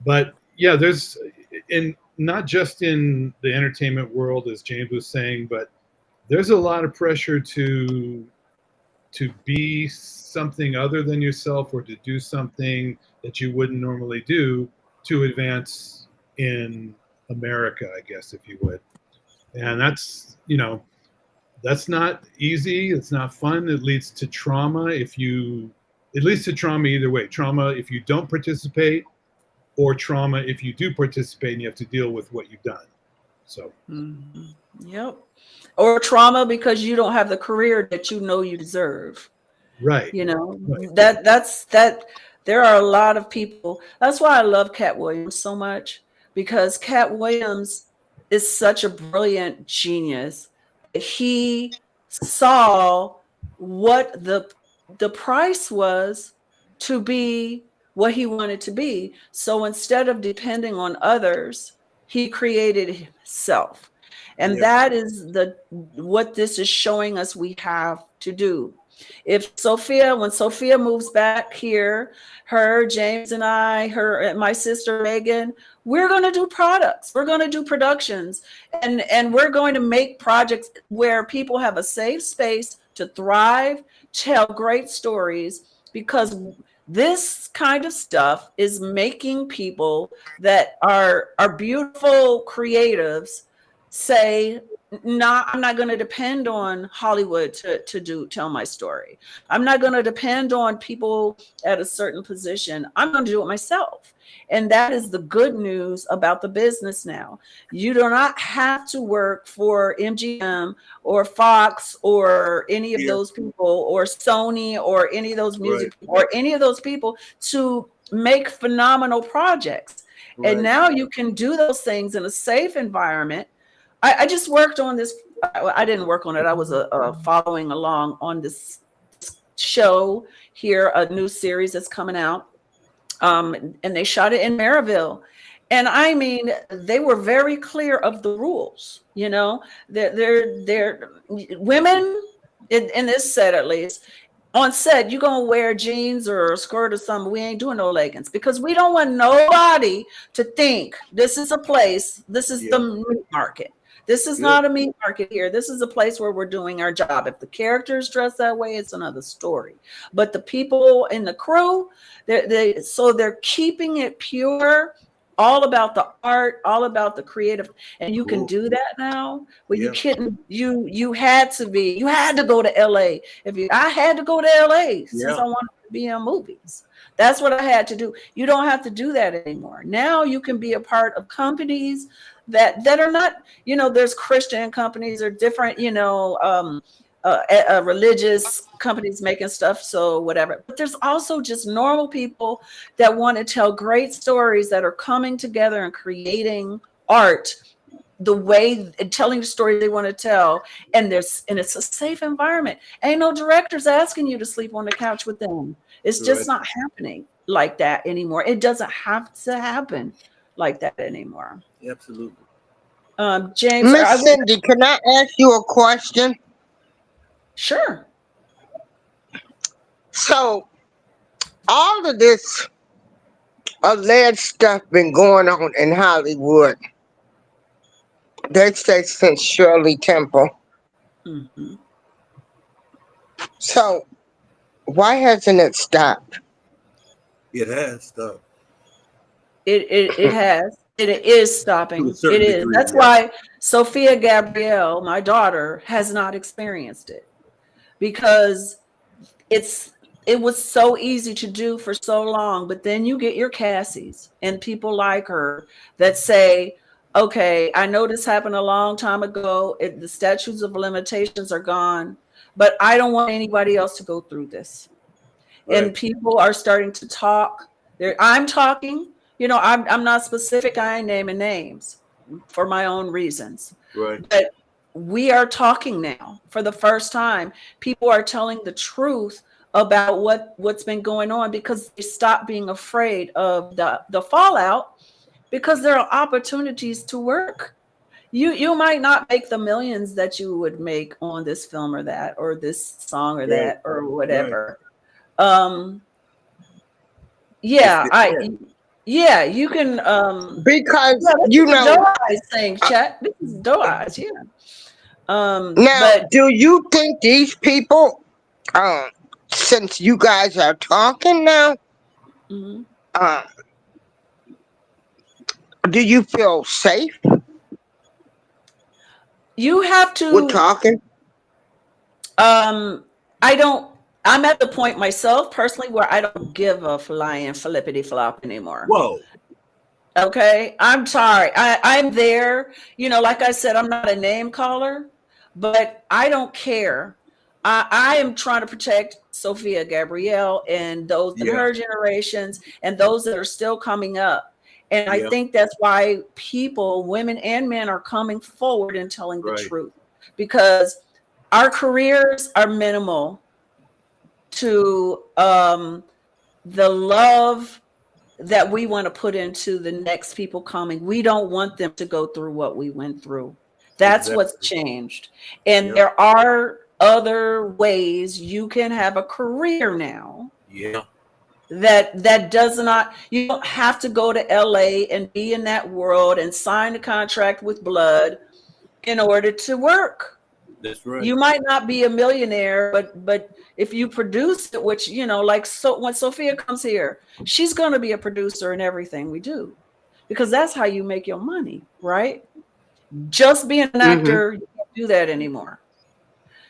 Speaker 5: But yeah, there's, not just in the entertainment world, as James was saying, but there's a lot of pressure to be something other than yourself, or to do something that you wouldn't normally do to advance in America, I guess, if you would. And that's, that's not easy. It's not fun. It leads to trauma. It leads to trauma either way. Trauma if you don't participate, or trauma if you do participate and you have to deal with what you've done. So.
Speaker 2: Yep. Or trauma because you don't have the career that you deserve.
Speaker 5: Right.
Speaker 2: Right. That's there are a lot of people. That's why I love Cat Williams so much, because Cat Williams is such a brilliant genius. He saw what the price was to be what he wanted to be. So instead of depending on others, he created himself. And that is what this is showing us we have to do. When Sophia moves back here, James and I, and my sister Megan, we're going to do products. We're going to do productions, and we're going to make projects where people have a safe space to thrive, tell great stories, because this kind of stuff is making people that are beautiful creatives say, no, I'm not going to depend on Hollywood to tell my story. I'm not going to depend on people at a certain position. I'm going to do it myself. And that is the good news about the business now. You do not have to work for MGM or Fox or any of those people, or Sony or any of those music or any of those people to make phenomenal projects. And now you can do those things in a safe environment. I just worked on this. I didn't work on it. I was following along on this show here, a new series that's coming out. And they shot it in Maryville. And I mean, they were very clear of the rules. They're women in this set, at least. On set, you're going to wear jeans or a skirt or something. We ain't doing no leggings, because we don't want nobody to think this is a place, this is the meat market. This is not a meat market here. This is a place where we're doing our job. If the characters dress that way, it's another story. But the people in the crew, they're keeping it pure all about the art, all about the creative, and you can
Speaker 1: Cool.
Speaker 2: do that now. Well,
Speaker 1: Yeah.
Speaker 2: you couldn't. You had to go to LA. I had to go to LA since
Speaker 1: Yeah.
Speaker 2: I wanted to be in movies. That's what I had to do. You don't have to do that anymore. Now you can be a part of companies that are not, there's Christian companies or different, religious companies making stuff, so whatever. But there's also just normal people that want to tell great stories, that are coming together and creating art the way, telling the story they want to tell, and it's a safe environment. Ain't no directors asking you to sleep on the couch with them. It's just not happening like that anymore. It doesn't have to happen like that anymore.
Speaker 1: Absolutely.
Speaker 2: James,
Speaker 9: Miss Cindy, can I ask you a question?
Speaker 2: Sure.
Speaker 9: So, all of this alleged stuff been going on in Hollywood. They say since Shirley Temple.
Speaker 2: Mm-hmm.
Speaker 9: So, why hasn't it stopped?
Speaker 1: It has stopped.
Speaker 2: It has. It is stopping. It is.
Speaker 1: Degree,
Speaker 2: That's why Sophia Gabrielle, my daughter, has not experienced it, because it was so easy to do for so long. But then you get your Cassies and people like her that say, okay, I know this happened a long time ago. The statutes of limitations are gone, but I don't want anybody else to go through this. Right. And people are starting to talk. I'm talking. I'm not specific. I ain't naming names for my own reasons.
Speaker 1: Right.
Speaker 2: But we are talking now for the first time. People are telling the truth about what's been going on, because they stop being afraid of the fallout, because there are opportunities to work. You might not make the millions that you would make on this film or that, or this song or that, or whatever. Right. Yeah, you can.
Speaker 9: Because
Speaker 2: Doe Eyes saying, chat. This is Doe Eyes, yeah.
Speaker 9: Now, do you think these people, since you guys are talking now,
Speaker 2: mm-hmm.
Speaker 9: Do you feel safe?
Speaker 2: You have to.
Speaker 9: We're talking.
Speaker 2: I'm at the point myself personally where I don't give a flying flippity flop anymore.
Speaker 1: Whoa.
Speaker 2: Okay, I'm sorry. I'm there. Like I said, I'm not a name caller, but I don't care. I am trying to protect Sophia Gabrielle and those in her generations and those that are still coming up. And I think that's why people, women and men, are coming forward and telling the truth, because our careers are minimal to the love that we want to put into the next people coming. We don't want them to go through what we went through. That's what's changed. And there are other ways you can have a career now.
Speaker 1: Yeah.
Speaker 2: That does not, you don't have to go to LA and be in that world and sign a contract with blood in order to work.
Speaker 1: That's right.
Speaker 2: You might not be a millionaire, but if you produce it, which, when Sophia comes here, she's going to be a producer in everything we do, because that's how you make your money, right? Just being an actor, you can't do that anymore.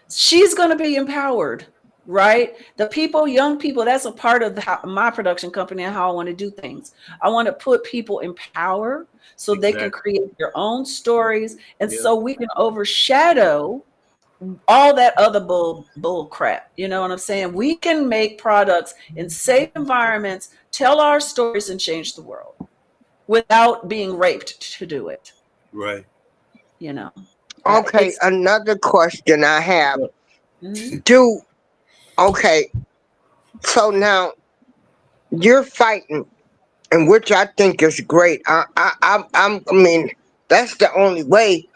Speaker 2: She's going to be empowered, right? The people, young people, that's a part of my production company and how I want to do things. I want to put people in power so they can create their own stories, and so we can overshadow all that other bull crap. You know what I'm saying? We can make products in safe environments, tell our stories, and change the world without being raped to do it.
Speaker 1: Right.
Speaker 9: Okay, another question I have. So now you're fighting, and which I think is great. I mean, that's the only way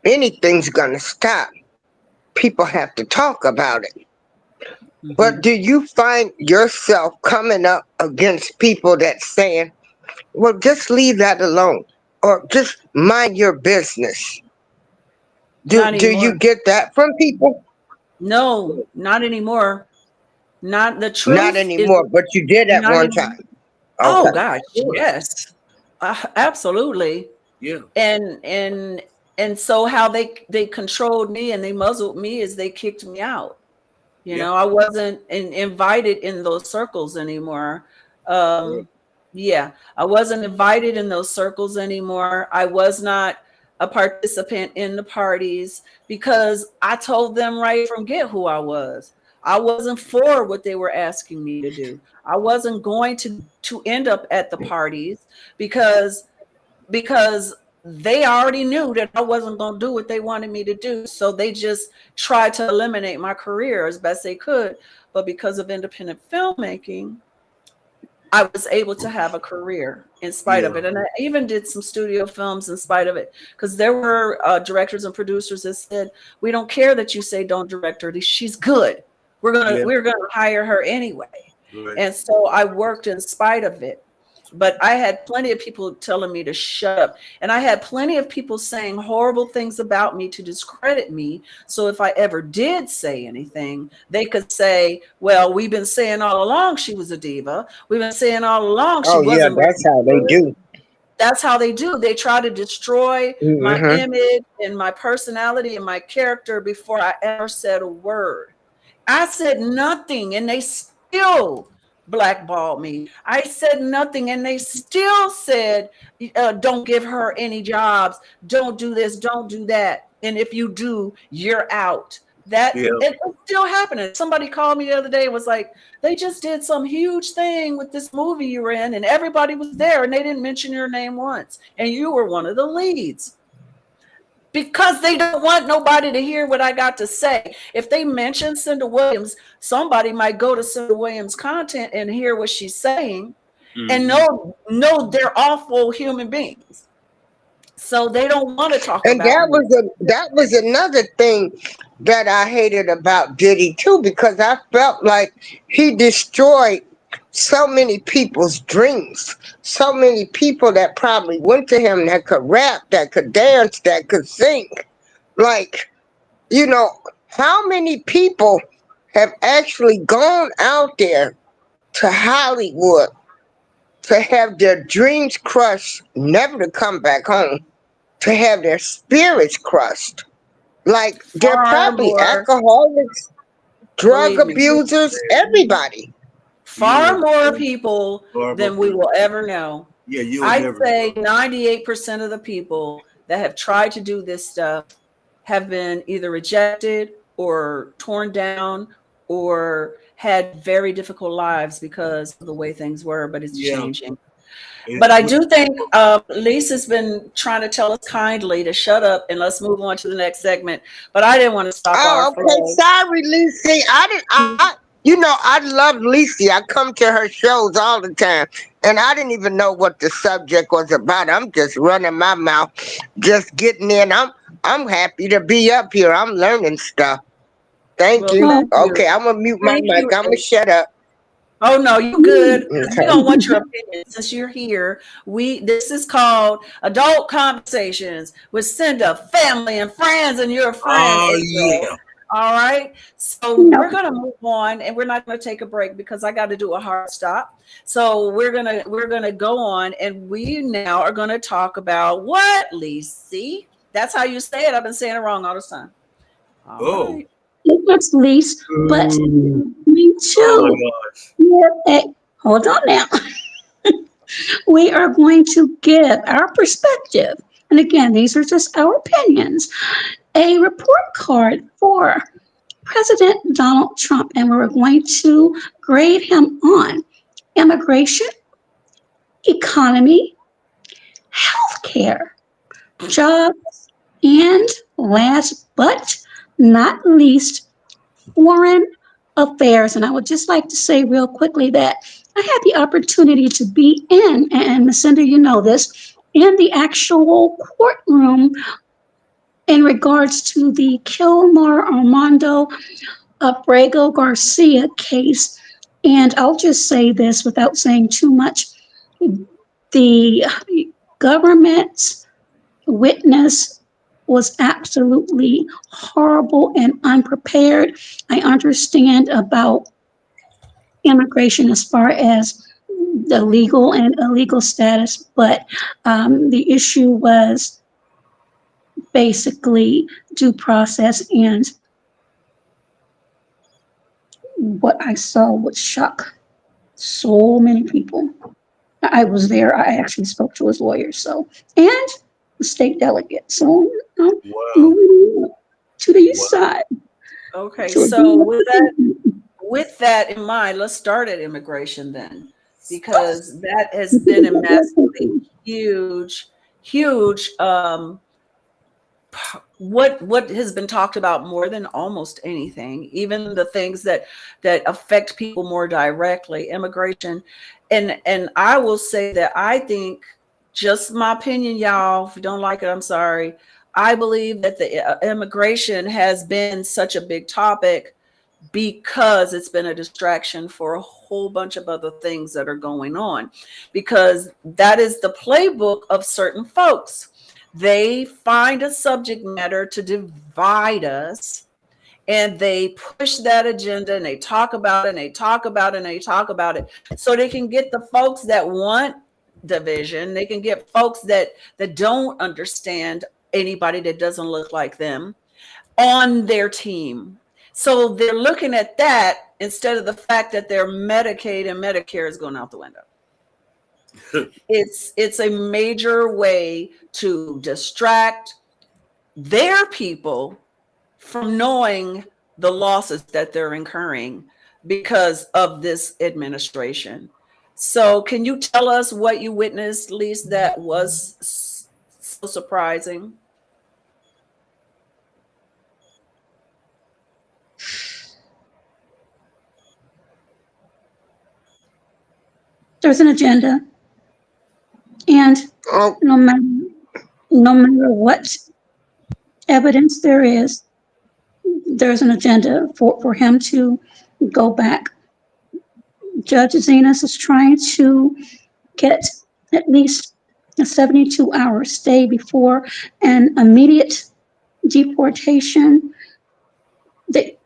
Speaker 9: anything's gonna stop. People have to talk about it. But do you find yourself coming up against people that saying, well, just leave that alone, or just mind your business? Do you get that from people?
Speaker 2: No, not anymore. Not the truth.
Speaker 9: Not anymore, but you did at one time.
Speaker 2: Oh gosh, yes. Absolutely.
Speaker 1: Yeah.
Speaker 2: And so how they controlled me and they muzzled me is they kicked me out. You know, I wasn't invited in those circles anymore. Yeah, I wasn't invited in those circles anymore. I was not a participant in the parties because I told them right from get who I was. I wasn't for what they were asking me to do. I wasn't going to end up at the parties because they already knew that I wasn't going to do what they wanted me to do. So they just tried to eliminate my career as best they could. But because of independent filmmaking, I was able to have a career in spite of it. And I even did some studio films in spite of it, because there were directors and producers that said, we don't care that you say don't direct her. She's good. We're gonna hire her anyway. Right. And so I worked in spite of it. But I had plenty of people telling me to shut up. And I had plenty of people saying horrible things about me to discredit me. So if I ever did say anything, they could say, well, we've been saying all along she was a diva. We've been saying all along she wasn't.
Speaker 9: Yeah, that's how they do.
Speaker 2: That's how they do. They try to destroy my image and my personality and my character before I ever said a word. I said nothing, and they still blackballed me. I said nothing, and they still said, don't give her any jobs. Don't do this. Don't do that. And if you do, you're out. It's still happening. Somebody called me the other day and was like, they just did some huge thing with this movie you were in, and everybody was there, and they didn't mention your name once, and you were one of the leads. Because they don't want nobody to hear what I got to say. If they mention Cynda Williams, somebody might go to Cynda Williams' content and hear what she's saying and know they're awful human beings. So they don't want to talk about it.
Speaker 9: That was another thing that I hated about Diddy too, because I felt like he destroyed so many people's dreams. So many people that probably went to him that could rap, that could dance, that could sing. Like, you know, how many people have actually gone out there to Hollywood to have their dreams crushed, never to come back home, to have their spirits crushed? Like, they're probably alcoholics, drug abusers, everybody.
Speaker 2: Far more people than we will ever know.
Speaker 1: Yeah,
Speaker 2: I'd say 98% of the people that have tried to do this stuff have been either rejected or torn down or had very difficult lives because of the way things were, but it's changing. But I do think Leese has been trying to tell us kindly to shut up and let's move on to the next segment. But I didn't want to stop our flow.
Speaker 9: Sorry, Leese. I love Leese. I come to her shows all the time, and I didn't even know what the subject was about. I'm just running my mouth, just getting in. I'm happy to be up here. I'm learning stuff. Thank you. Okay, I'm gonna mute my mic. I'm gonna shut up.
Speaker 2: Oh no, you good. We don't want your opinion since you're here. This is called Adult Conversations with Cynda Family and Friends, and your friend.
Speaker 1: Oh yeah.
Speaker 2: All right. So we're gonna move on, and we're not gonna take a break because I got to do a hard stop. So we're gonna go on, and we now are gonna talk about what, Leese? That's how you say it. I've been saying it wrong all this time. All right.
Speaker 4: It's Leese, but me too. Hold on now. We are going to give our perspective, and again, these are just our opinions, a report card for President Donald Trump, and we're going to grade him on immigration, economy, healthcare, jobs, and last but not least, foreign affairs. And I would just like to say real quickly that I had the opportunity to be in, and Ms. Cynda, you know this, in the actual courtroom in regards to the Kilmar Armando Abrego Garcia case. And I'll just say this without saying too much. The government's witness was absolutely horrible and unprepared. I understand about immigration as far as the legal and illegal status, but the issue was basically due process, and what I saw would shock so many people. I was there. I actually spoke to his lawyer, so, and the state delegate. So
Speaker 1: Wow.
Speaker 4: to the east side.
Speaker 2: Okay,
Speaker 4: To
Speaker 2: so with that in mind, let's start at immigration then, because that has been a massively huge what has been talked about more than almost anything, even the things that affect people more directly, immigration. And I will say that I think, just my opinion, y'all, if you don't like it, I'm sorry, I believe that the immigration has been such a big topic because it's been a distraction for a whole bunch of other things that are going on, because that is the playbook of certain folks. They find a subject matter to divide us, and they push that agenda, and they talk about it, and they talk about it, and they talk about it, so they can get the folks that want division. They can get folks that don't understand anybody that doesn't look like them on their team. So they're looking at that instead of the fact that their Medicaid and Medicare is going out the window. It's a major way to distract their people from knowing the losses that they're incurring because of this administration. So can you tell us what you witnessed, Leese, that was so surprising?
Speaker 4: There's an agenda, and no matter what evidence there is, there's an agenda for him to go back. Judge Zenas is trying to get at least a 72-hour stay before an immediate deportation.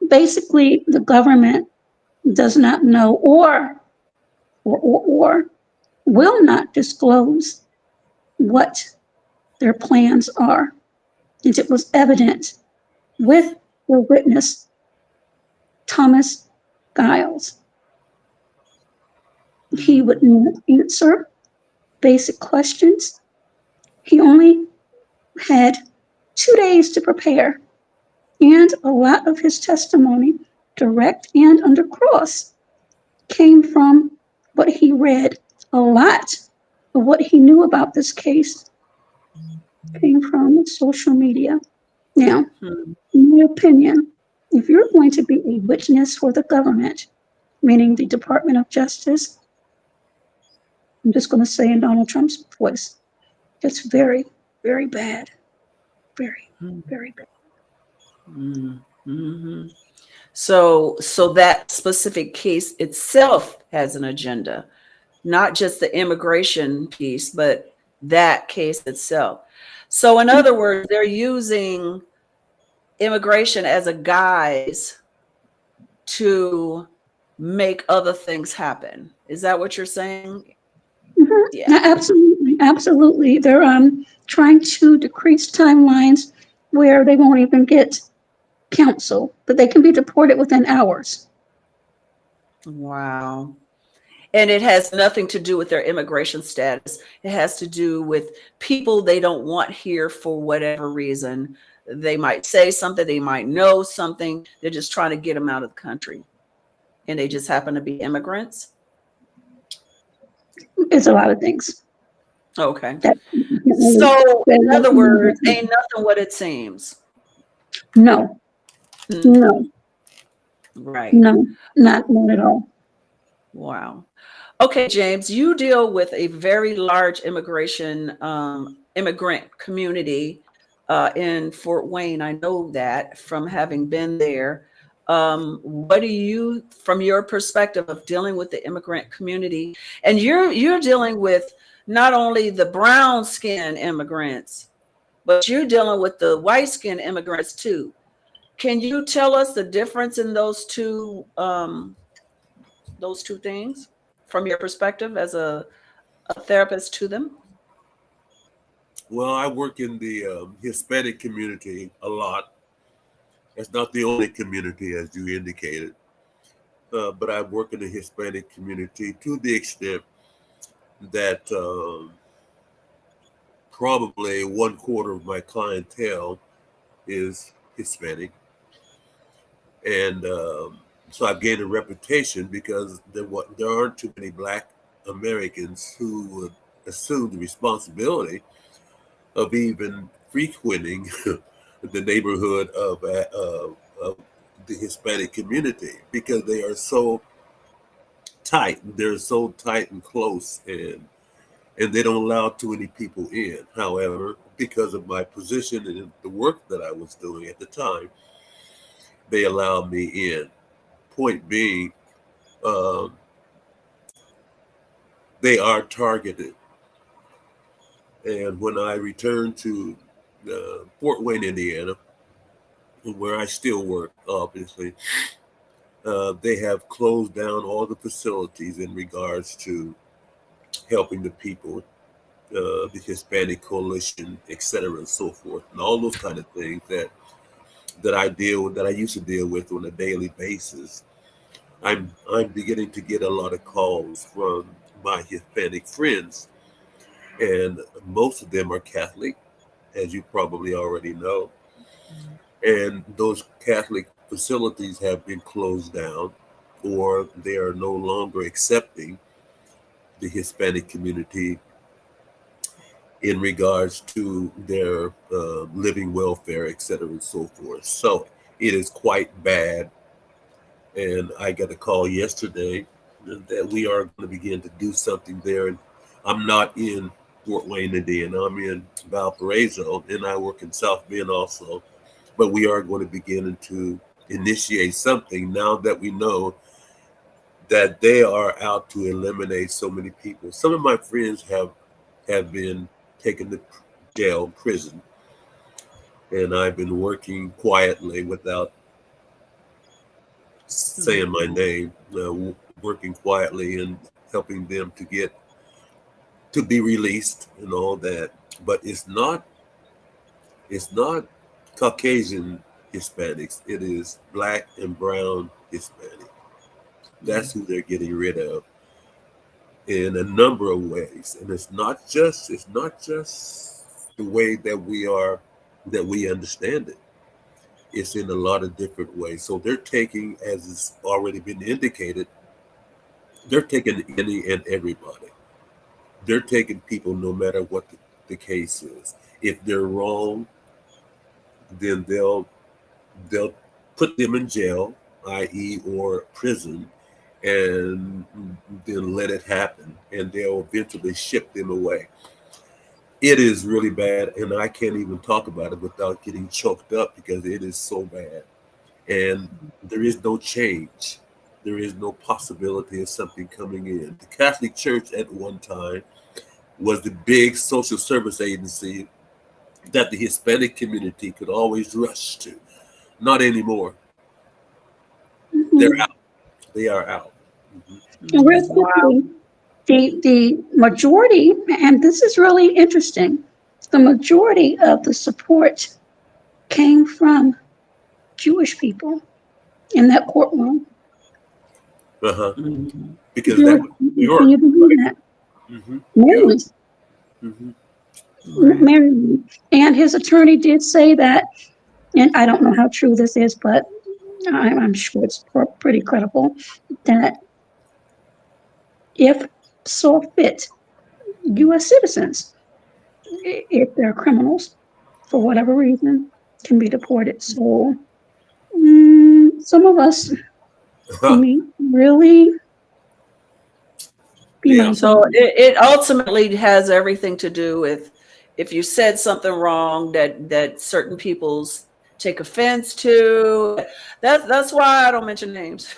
Speaker 4: Basically, the government does not know or will not disclose what their plans are. And it was evident with the witness, Thomas Giles. He would not answer basic questions. He only had 2 days to prepare, and a lot of his testimony, direct and under cross, came from what he read. A lot of what he knew about this case came from social media. Now, in my opinion, if you're going to be a witness for the government, meaning the Department of Justice, I'm just going to say in Donald Trump's voice, it's very, very bad. Very, very bad.
Speaker 2: Mm-hmm. So that specific case itself has an agenda, not just the immigration piece, but that case itself. So in other words, they're using immigration as a guise to make other things happen. Is that what you're saying?
Speaker 4: Mm-hmm. Yeah, absolutely. They're trying to decrease timelines where they won't even get counsel, but they can be deported within hours.
Speaker 2: Wow. And it has nothing to do with their immigration status. It has to do with people they don't want here for whatever reason. They might say something, they might know something. They're just trying to get them out of the country. And they just happen to be immigrants.
Speaker 4: It's a lot of things.
Speaker 2: Okay. So in other words, ain't nothing what it seems.
Speaker 4: No. No.
Speaker 2: Right.
Speaker 4: No, not at all.
Speaker 2: Wow. Okay, James, you deal with a very large immigrant community in Fort Wayne. I know that from having been there. What do you, from your perspective of dealing with the immigrant community, and you're dealing with not only the brown skin immigrants, but you're dealing with the white skin immigrants too. Can you tell us the difference in those two things? from your perspective as a therapist to them?
Speaker 1: Well, I work in the Hispanic community a lot. It's not the only community, as you indicated, but I work in the Hispanic community to the extent that probably 1/4 of my clientele is Hispanic. And so I've gained a reputation because there aren't too many Black Americans who would assume the responsibility of even frequenting the neighborhood of the Hispanic community, because they are so tight. They're so tight and close, and they don't allow too many people in. However, because of my position and the work that I was doing at the time, they allowed me in. Point being, they are targeted. And when I returned to Fort Wayne, Indiana, where I still work, obviously, they have closed down all the facilities in regards to helping the people, the Hispanic Coalition, et cetera, and so forth, and all those kind of things that I used to deal with on a daily basis. I'm beginning to get a lot of calls from my Hispanic friends, and most of them are Catholic, as you probably already know. And those Catholic facilities have been closed down, or they are no longer accepting the Hispanic community in regards to their living welfare, et cetera, and so forth. So it is quite bad. And I got a call yesterday that we are going to begin to do something there. And I'm not in Fort Wayne, Indiana. I'm in Valparaiso, and I work in South Bend also. But we are going to begin to initiate something now that we know that they are out to eliminate so many people. Some of my friends have been taken to jail, prison, and I've been working quietly without saying my name, working quietly and helping them to be released and all that. But it's not Caucasian Hispanics. It is Black and brown Hispanic. That's who they're getting rid of in a number of ways. And it's not just the way that we understand it. It's in a lot of different ways. So they're taking, as it's already been indicated, they're taking any and everybody. They're taking people no matter what the case is. If they're wrong, then they'll put them in jail, i.e. or prison, and then let it happen, and they'll eventually ship them away. It is really bad, and I can't even talk about it without getting choked up because it is so bad. And there is no change. There is no possibility of something coming in. The Catholic Church at one time was the big social service agency that the Hispanic community could always rush to. Not anymore. They're out. They are out.
Speaker 4: And real quickly, the majority, and this is really interesting, the majority of the support came from Jewish people in that courtroom.
Speaker 1: Uh-huh.
Speaker 2: Mm-hmm.
Speaker 1: Because
Speaker 4: Can
Speaker 1: that was New York.
Speaker 4: you believe that?
Speaker 1: Mm-hmm.
Speaker 4: Maryland.
Speaker 1: Mm-hmm.
Speaker 4: Maryland. And his attorney did say that, and I don't know how true this is, but I'm sure it's pretty credible, that if so fit, U.S. citizens, if they're criminals, for whatever reason, can be deported. So some of us really be
Speaker 1: Yeah.
Speaker 4: mindful.
Speaker 2: So it ultimately has everything to do with if you said something wrong that certain people's take offense to. That's why I don't mention names.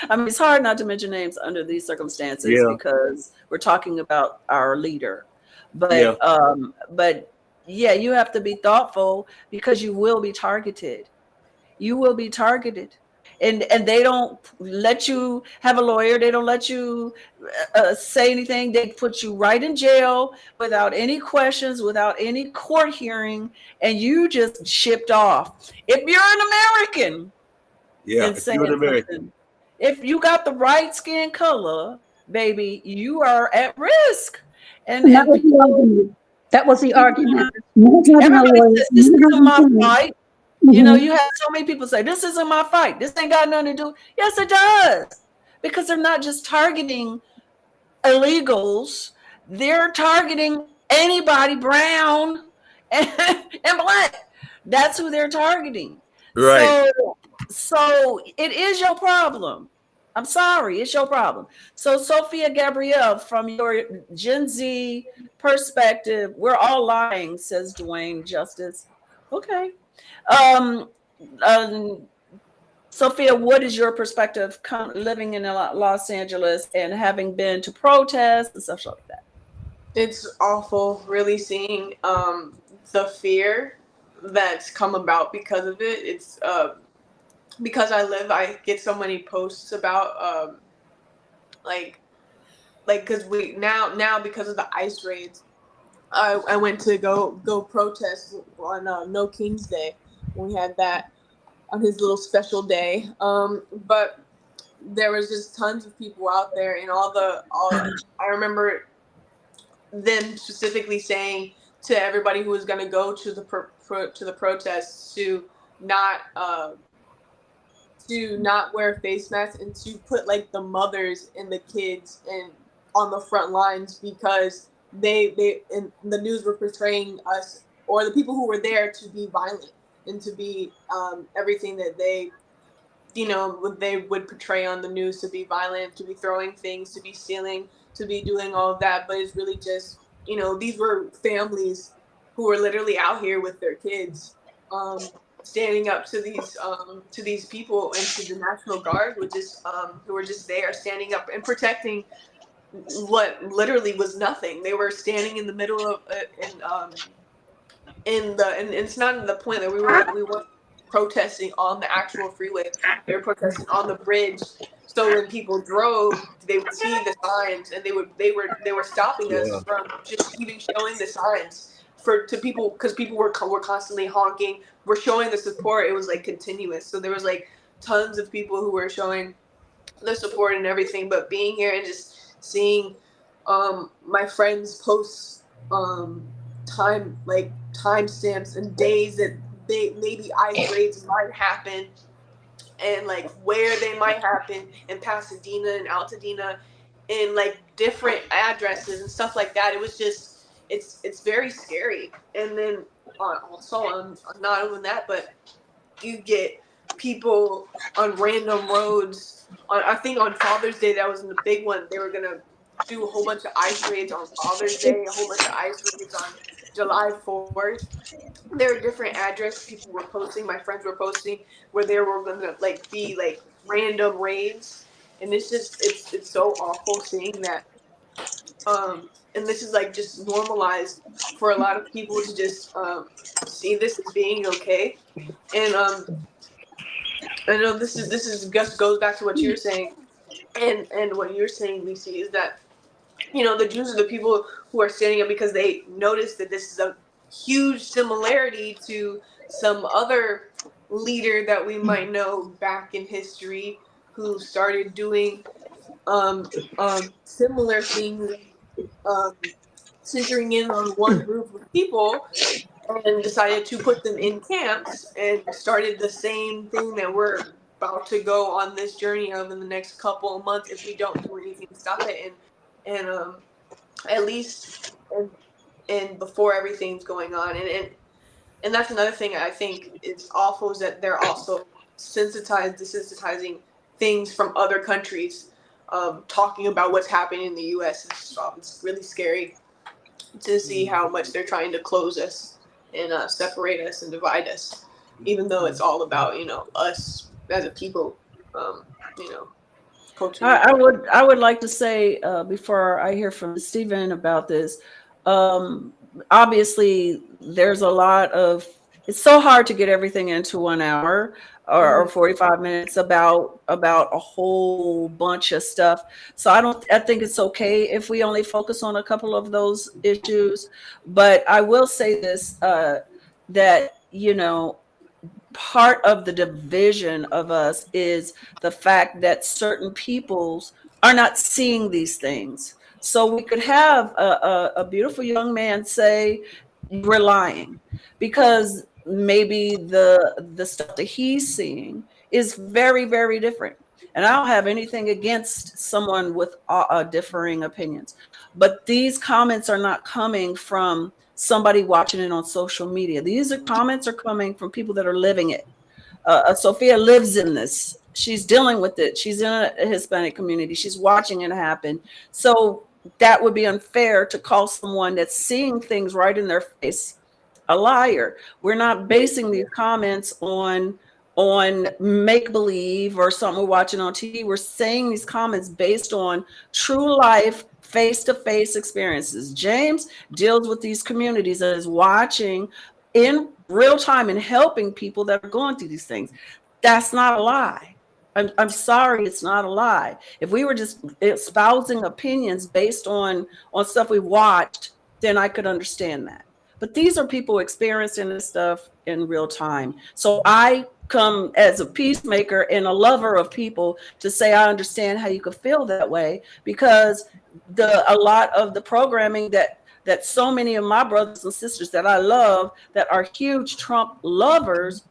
Speaker 2: I mean, it's hard not to mention names under these circumstances because we're talking about our leader. But yeah, you have to be thoughtful because you will be targeted. You will be targeted. and they don't let you have a lawyer. They don't let you say anything. They put you right in jail without any questions, without any court hearing, and you just shipped off. If you're an American,
Speaker 1: Yeah,
Speaker 2: and
Speaker 1: if you're an American.
Speaker 2: something, if you got the right skin color, baby, you are at risk.
Speaker 4: And that was the argument. That was the argument.
Speaker 2: Everybody says, this isn't my fight. You know,
Speaker 4: Mhm.
Speaker 2: you have so many people say, this isn't my fight. This ain't got nothing to do. Yes, it does. Because they're not just targeting illegals. They're targeting anybody brown and black. That's who they're targeting.
Speaker 1: Right.
Speaker 2: So it is your problem. I'm sorry, it's your problem. So Sophia Gabrielle, from your Gen Z perspective, we're all lying, says Dwayne Justice. Okay. Sophia, what is your perspective living in Los Angeles and having been to protests and stuff like that?
Speaker 6: It's awful, really seeing the fear that's come about because of it. It's because I get so many posts about because we now because of the ICE raids, I went to go protest on No King's Day when we had that on his little special day. But there was just tons of people out there, and I remember them specifically saying to everybody who was going to go to the protests to not wear face masks and to put like the mothers and the kids and on the front lines, because they in the news were portraying us or the people who were there to be violent and to be everything that they would portray on the news, to be violent, to be throwing things, to be stealing, to be doing all of that. But it's really just, these were families who were literally out here with their kids, standing up to these people and to the National Guard, who were just there standing up and protecting what literally was nothing. They were standing in the middle of and it's not the point that we weren't protesting on the actual freeway. They were protesting on the bridge. So when people drove, they would see the signs, and they were stopping us from just even showing the signs to people, because people were constantly honking. We're showing the support. It was like continuous. So there was like tons of people who were showing the support and everything. But being here and just seeing my friends post timestamps and days that maybe ICE raids might happen, and like where they might happen in Pasadena and Altadena, in like different addresses and stuff like that. It was just it's very scary. And then also not only that, but you get people on random roads. I think on Father's Day, that was the big one. They were gonna do a whole bunch of ICE raids on Father's Day, a whole bunch of ICE raids on July 4th. There were different addresses people were posting, my friends were posting, where there were gonna be random raids. And it's just it's so awful seeing that. And this is just normalized for a lot of people to just see this as being okay. And I know this is just goes back to what you're saying, and what you're saying, Leese, is that the Jews are the people who are standing up because they notice that this is a huge similarity to some other leader that we might know back in history who started doing similar things, centering in on one group of people, and decided to put them in camps and started the same thing that we're about to go on this journey of in the next couple of months if we don't do anything to stop it. And at least and before everything's going on, and that's another thing I think is awful, is that they're also desensitizing things from other countries, talking about what's happening in the U.S. It's really scary to see how much they're trying to close us and separate us and divide us, even though it's all about us as a people, culturally.
Speaker 2: I would like to say before I hear from Steven about this, obviously there's a lot of, it's so hard to get everything into 1 hour. or 45 minutes about a whole bunch of stuff. So I think it's okay if we only focus on a couple of those issues. But I will say this, that, you know, part of the division of us is the fact that certain peoples are not seeing these things. So we could have a beautiful young man say, "We're lying," because maybe the stuff that he's seeing is very, very different. And I don't have anything against someone with differing opinions, but these comments are not coming from somebody watching it on social media. These comments are coming from people that are living it. Sophia lives in this. She's dealing with it. She's in a Hispanic community. She's watching it happen. So that would be unfair to call someone that's seeing things right in their face a liar. We're not basing these comments on make believe or something we're watching on TV. We're saying these comments based on true life, face-to-face experiences. James deals with these communities and is watching in real time and helping people that are going through these things. That's not a lie. I'm sorry, it's not a lie. If we were just espousing opinions based on stuff we watched, then I could understand that. But these are people experiencing this stuff in real time. So I come as a peacemaker and a lover of people to say I understand how you could feel that way, because a lot of the programming that so many of my brothers and sisters that I love that are huge Trump lovers,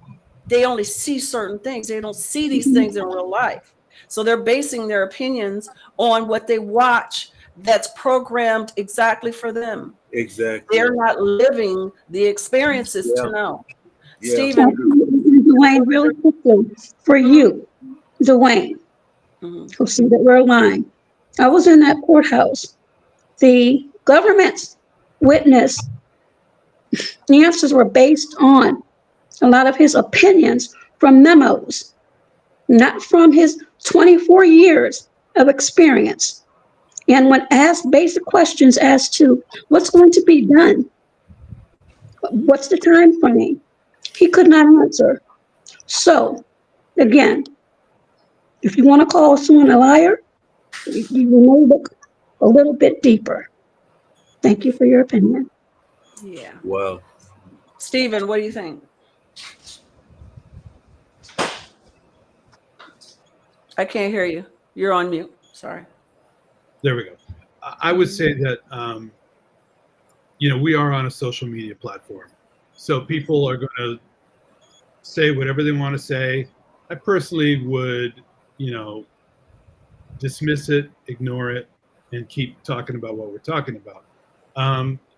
Speaker 2: they only see certain things. They don't see these things in real life. So they're basing their opinions on what they watch that's programmed exactly for them.
Speaker 1: Exactly.
Speaker 2: They're not living the experiences to know.
Speaker 1: Yeah.
Speaker 2: Steven.
Speaker 4: Dwayne, really quickly, for you, Dwayne, who see that we're lying. I was in that courthouse. The government's witness answers were based on a lot of his opinions from memos, not from his 24 years of experience. And when asked basic questions as to what's going to be done, what's the time frame, he could not answer. So, again, if you want to call someone a liar, you will look a little bit deeper. Thank you for your opinion.
Speaker 2: Yeah.
Speaker 1: Wow.
Speaker 2: Steven, what do you think? I can't hear you. You're on mute. Sorry.
Speaker 5: There we go. I would say that, you know, we are on a social media platform. So people are going to say whatever they want to say. I personally would, you know, dismiss it, ignore it, and keep talking about what we're talking about.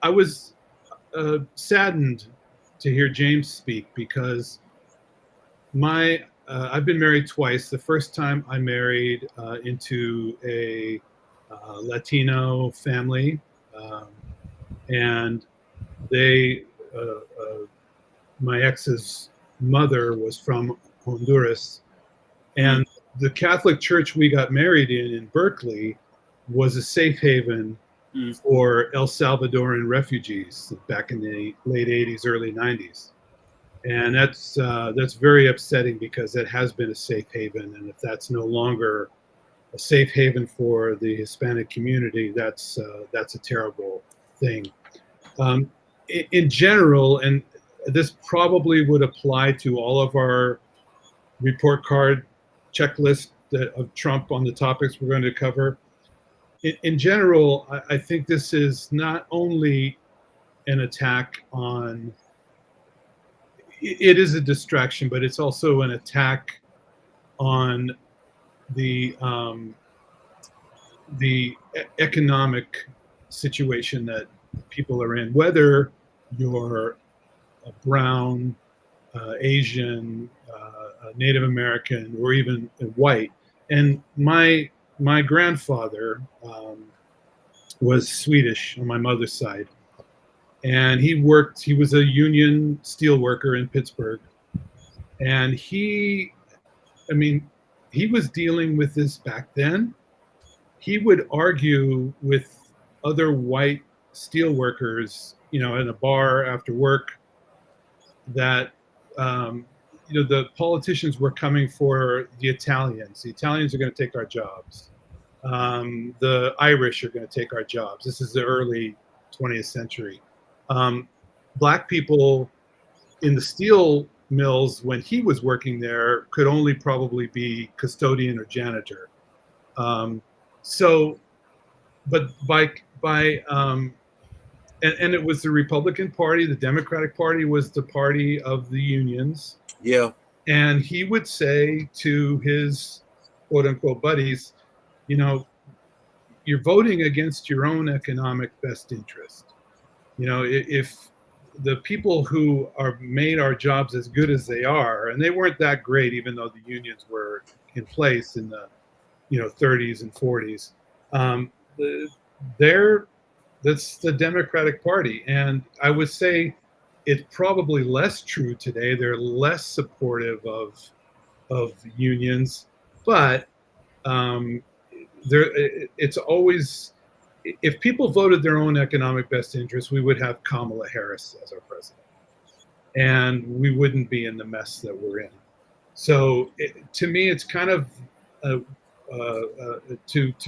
Speaker 5: I was saddened to hear James speak because I've been married twice. The first time I married into a Latino family, and my ex's mother was from Honduras, and the Catholic church we got married in Berkeley was a safe haven for El Salvadoran refugees back in the late 80s, early 90s. And that's very upsetting because it has been a safe haven, and if that's no longer a safe haven for the Hispanic community, that's a terrible thing. In general, and this probably would apply to all of our report card checklist of Trump on the topics we're going to cover. In general, I think this is not only an attack on, it is a distraction, but it's also an attack on the economic situation that people are in, whether you're a brown, Asian, Native American, or even white. And my grandfather was Swedish on my mother's side, and he was a union steel worker in Pittsburgh, and he was dealing with this back then. He would argue with other white steel workers, you know, in a bar after work, that you know, the politicians were coming for the Italians. The Italians are going to take our jobs. The Irish are going to take our jobs. This is the early 20th century. Black people in the steel mills when he was working there could only probably be custodian or janitor. But and it was the Republican Party. The Democratic Party was the party of the unions.
Speaker 1: Yeah.
Speaker 5: And he would say to his quote unquote buddies, you know, you're voting against your own economic best interest. You know, if the people who are made our jobs as good as they are, and they weren't that great, even though the unions were in place in the, you know, 30s and 40s, that's the Democratic Party. And I would say it's probably less true today. They're less supportive of unions, but it's always, if people voted their own economic best interest, we would have Kamala Harris as our president, and we wouldn't be in the mess that we're in. So to me, it's kind of to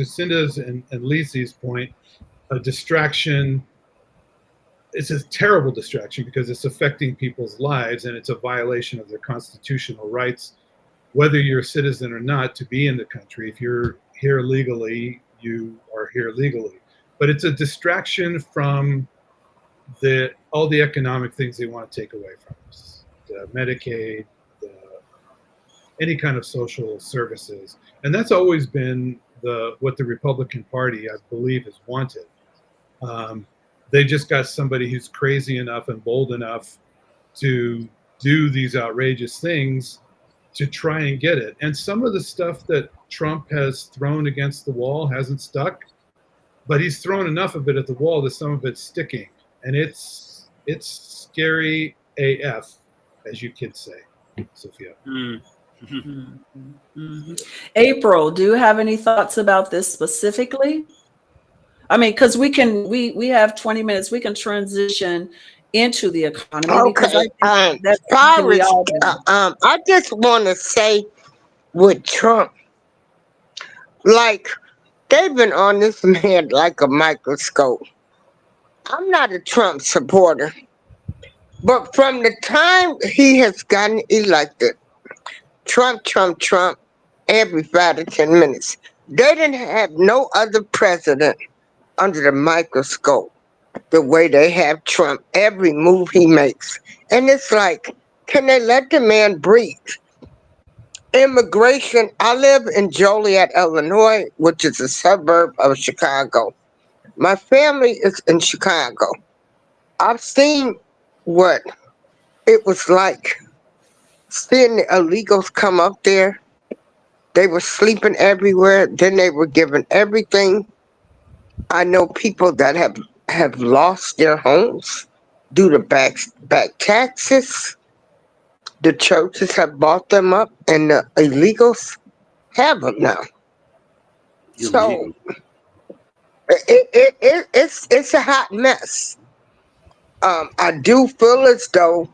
Speaker 5: Cynda's and Leese's point, a distraction. It's a terrible distraction because it's affecting people's lives, and it's a violation of their constitutional rights, whether you're a citizen or not, to be in the country. If you're here legally, you are here legally. But it's a distraction from all the economic things they want to take away from us. The Medicaid, any kind of social services. And that's always been what the Republican Party, I believe, has wanted. They just got somebody who's crazy enough and bold enough to do these outrageous things to try and get it. And some of the stuff that Trump has thrown against the wall hasn't stuck, but he's thrown enough of it at the wall that some of it's sticking. And it's scary AF, as you kids say, Sophia.
Speaker 2: April, do you have any thoughts about this specifically? I mean, because we have 20 minutes. We can transition into the economy.
Speaker 9: Okay.
Speaker 2: Because
Speaker 9: I just want to say with Trump, like, they've been on this man like a microscope. I'm not a Trump supporter, but from the time he has gotten elected, Trump, every 5 to 10 minutes. They didn't have no other president under the microscope the way they have Trump, every move he makes. And it's like, can they let the man breathe? Immigration, I live in Joliet, Illinois, which is a suburb of Chicago. My family is in Chicago. I've seen what it was like seeing the illegals come up there. They were sleeping everywhere. Then they were given everything. I know people that have lost their homes due to back taxes. The churches have bought them up, and the illegals have them now. So it's a hot mess. I do feel as though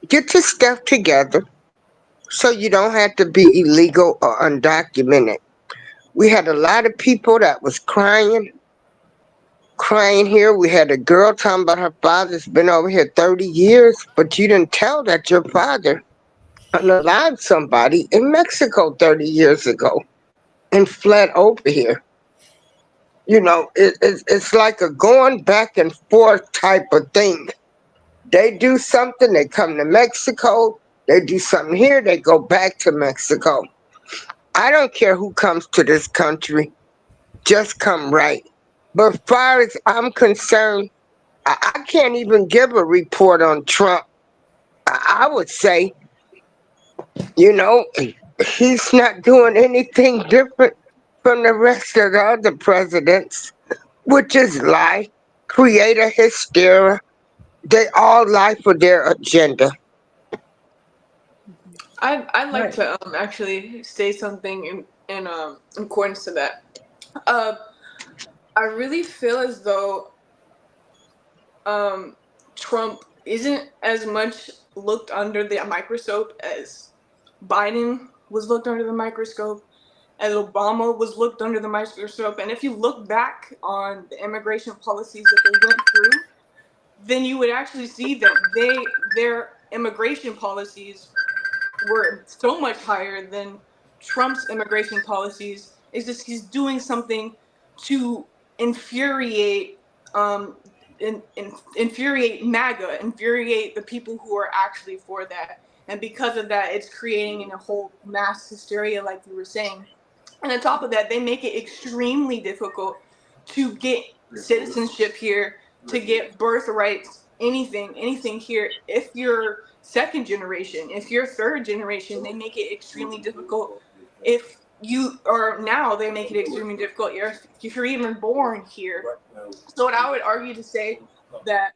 Speaker 9: get your stuff together so you don't have to be illegal or undocumented. We had a lot of people that was crying here. We had a girl talking about her father's been over here 30 years, but you didn't tell that your father unalived somebody in Mexico 30 years ago and fled over here. You know, it's like a going back and forth type of thing. They do something, they come to Mexico. They do something here, they go back to Mexico. I don't care who comes to this country, just come right. But as far as I'm concerned, I can't even give a report on Trump. I would say, you know, he's not doing anything different from the rest of the other presidents, which is lie, create a hysteria. They all lie for their agenda.
Speaker 6: I'd like to actually say something in accordance to that. I really feel as though Trump isn't as much looked under the microscope as Biden was looked under the microscope, as Obama was looked under the microscope. And if you look back on the immigration policies that they went through, then you would actually see that their immigration policies were so much higher than Trump's immigration policies. It's just he's doing something to infuriate infuriate MAGA, infuriate the people who are actually for that. And because of that, it's creating a whole mass hysteria, like you were saying. And on top of that, they make it extremely difficult to get citizenship here, to get birthrights, anything here. If you're second generation, if you're third generation, they make it extremely difficult. If you are now, they make it extremely difficult if you're even born here. So what I would argue to say that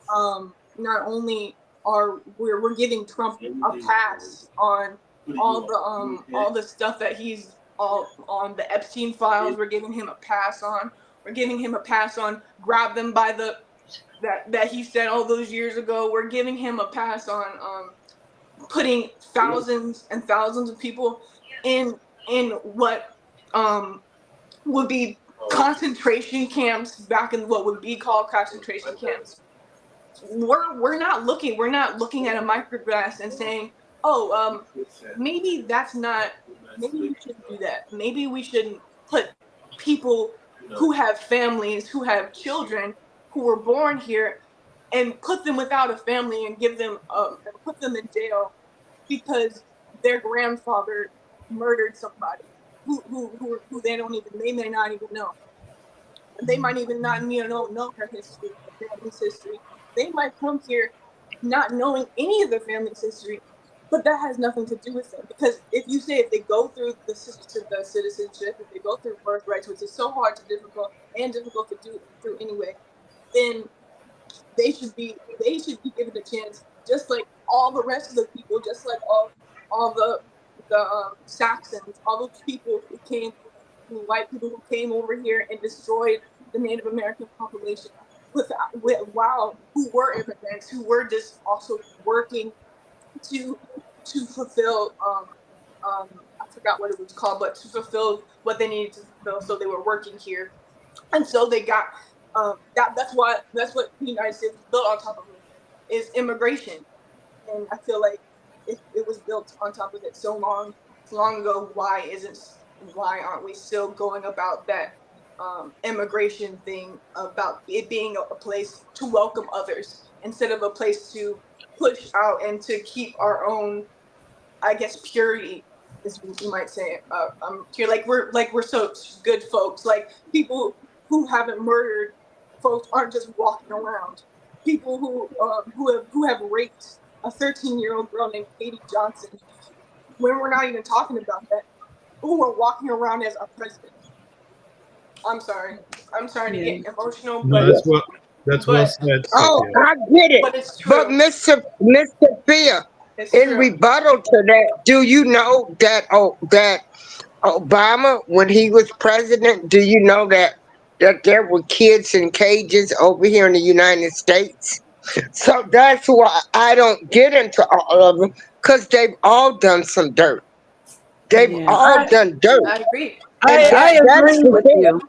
Speaker 6: not only are we're giving Trump a pass on all the stuff that he's all on the Epstein files, we're giving him a pass on. We're giving him a pass on grab them by the that he said all those years ago. We're giving him a pass on putting thousands and thousands of people in what would be concentration camps back in what would be called concentration camps. We're not looking at a micrograph and saying, oh, maybe we shouldn't do that. Maybe we shouldn't put people who have families, who have children, who were born here, and put them without a family and give them put them in jail because their grandfather murdered somebody who they may not even know. They might even not know her history, their family's history. They might come here not knowing any of their family's history, but that has nothing to do with them. Because if they go through the citizenship, if they go through birthrights, which is so hard to difficult to do through anyway, then they should be given a chance, just like all the rest of the people, just like all the Saxons, all those people white people who came over here and destroyed the Native American population who were immigrants, who were just also working to fulfill I forgot what it was called, but to fulfill what they needed to fulfill. So they were working here, and so they got that's what the United States was built on top of is immigration. And I feel like if it was built on top of it so long ago, why aren't we still going about that immigration thing, about it being a place to welcome others instead of a place to push out and to keep our own, I guess, purity, as you might say. Here, we're so good folks. Like people who haven't murdered folks aren't just walking around. People who have raped a 13-year-old girl named Katie Johnson, when we're not even talking about that, who are walking around as a president. I'm sorry to get emotional,
Speaker 5: no,
Speaker 6: but
Speaker 5: that's well said.
Speaker 9: Oh, I get it.
Speaker 6: But it's true.
Speaker 9: But Mr. Fia, in rebuttal to that, do you know that that Obama, when he was president, do you know that there were kids in cages over here in the United States? So that's why I don't get into all of them, because they've all done some dirt. They've all done dirt.
Speaker 6: I agree.
Speaker 2: I agree with you.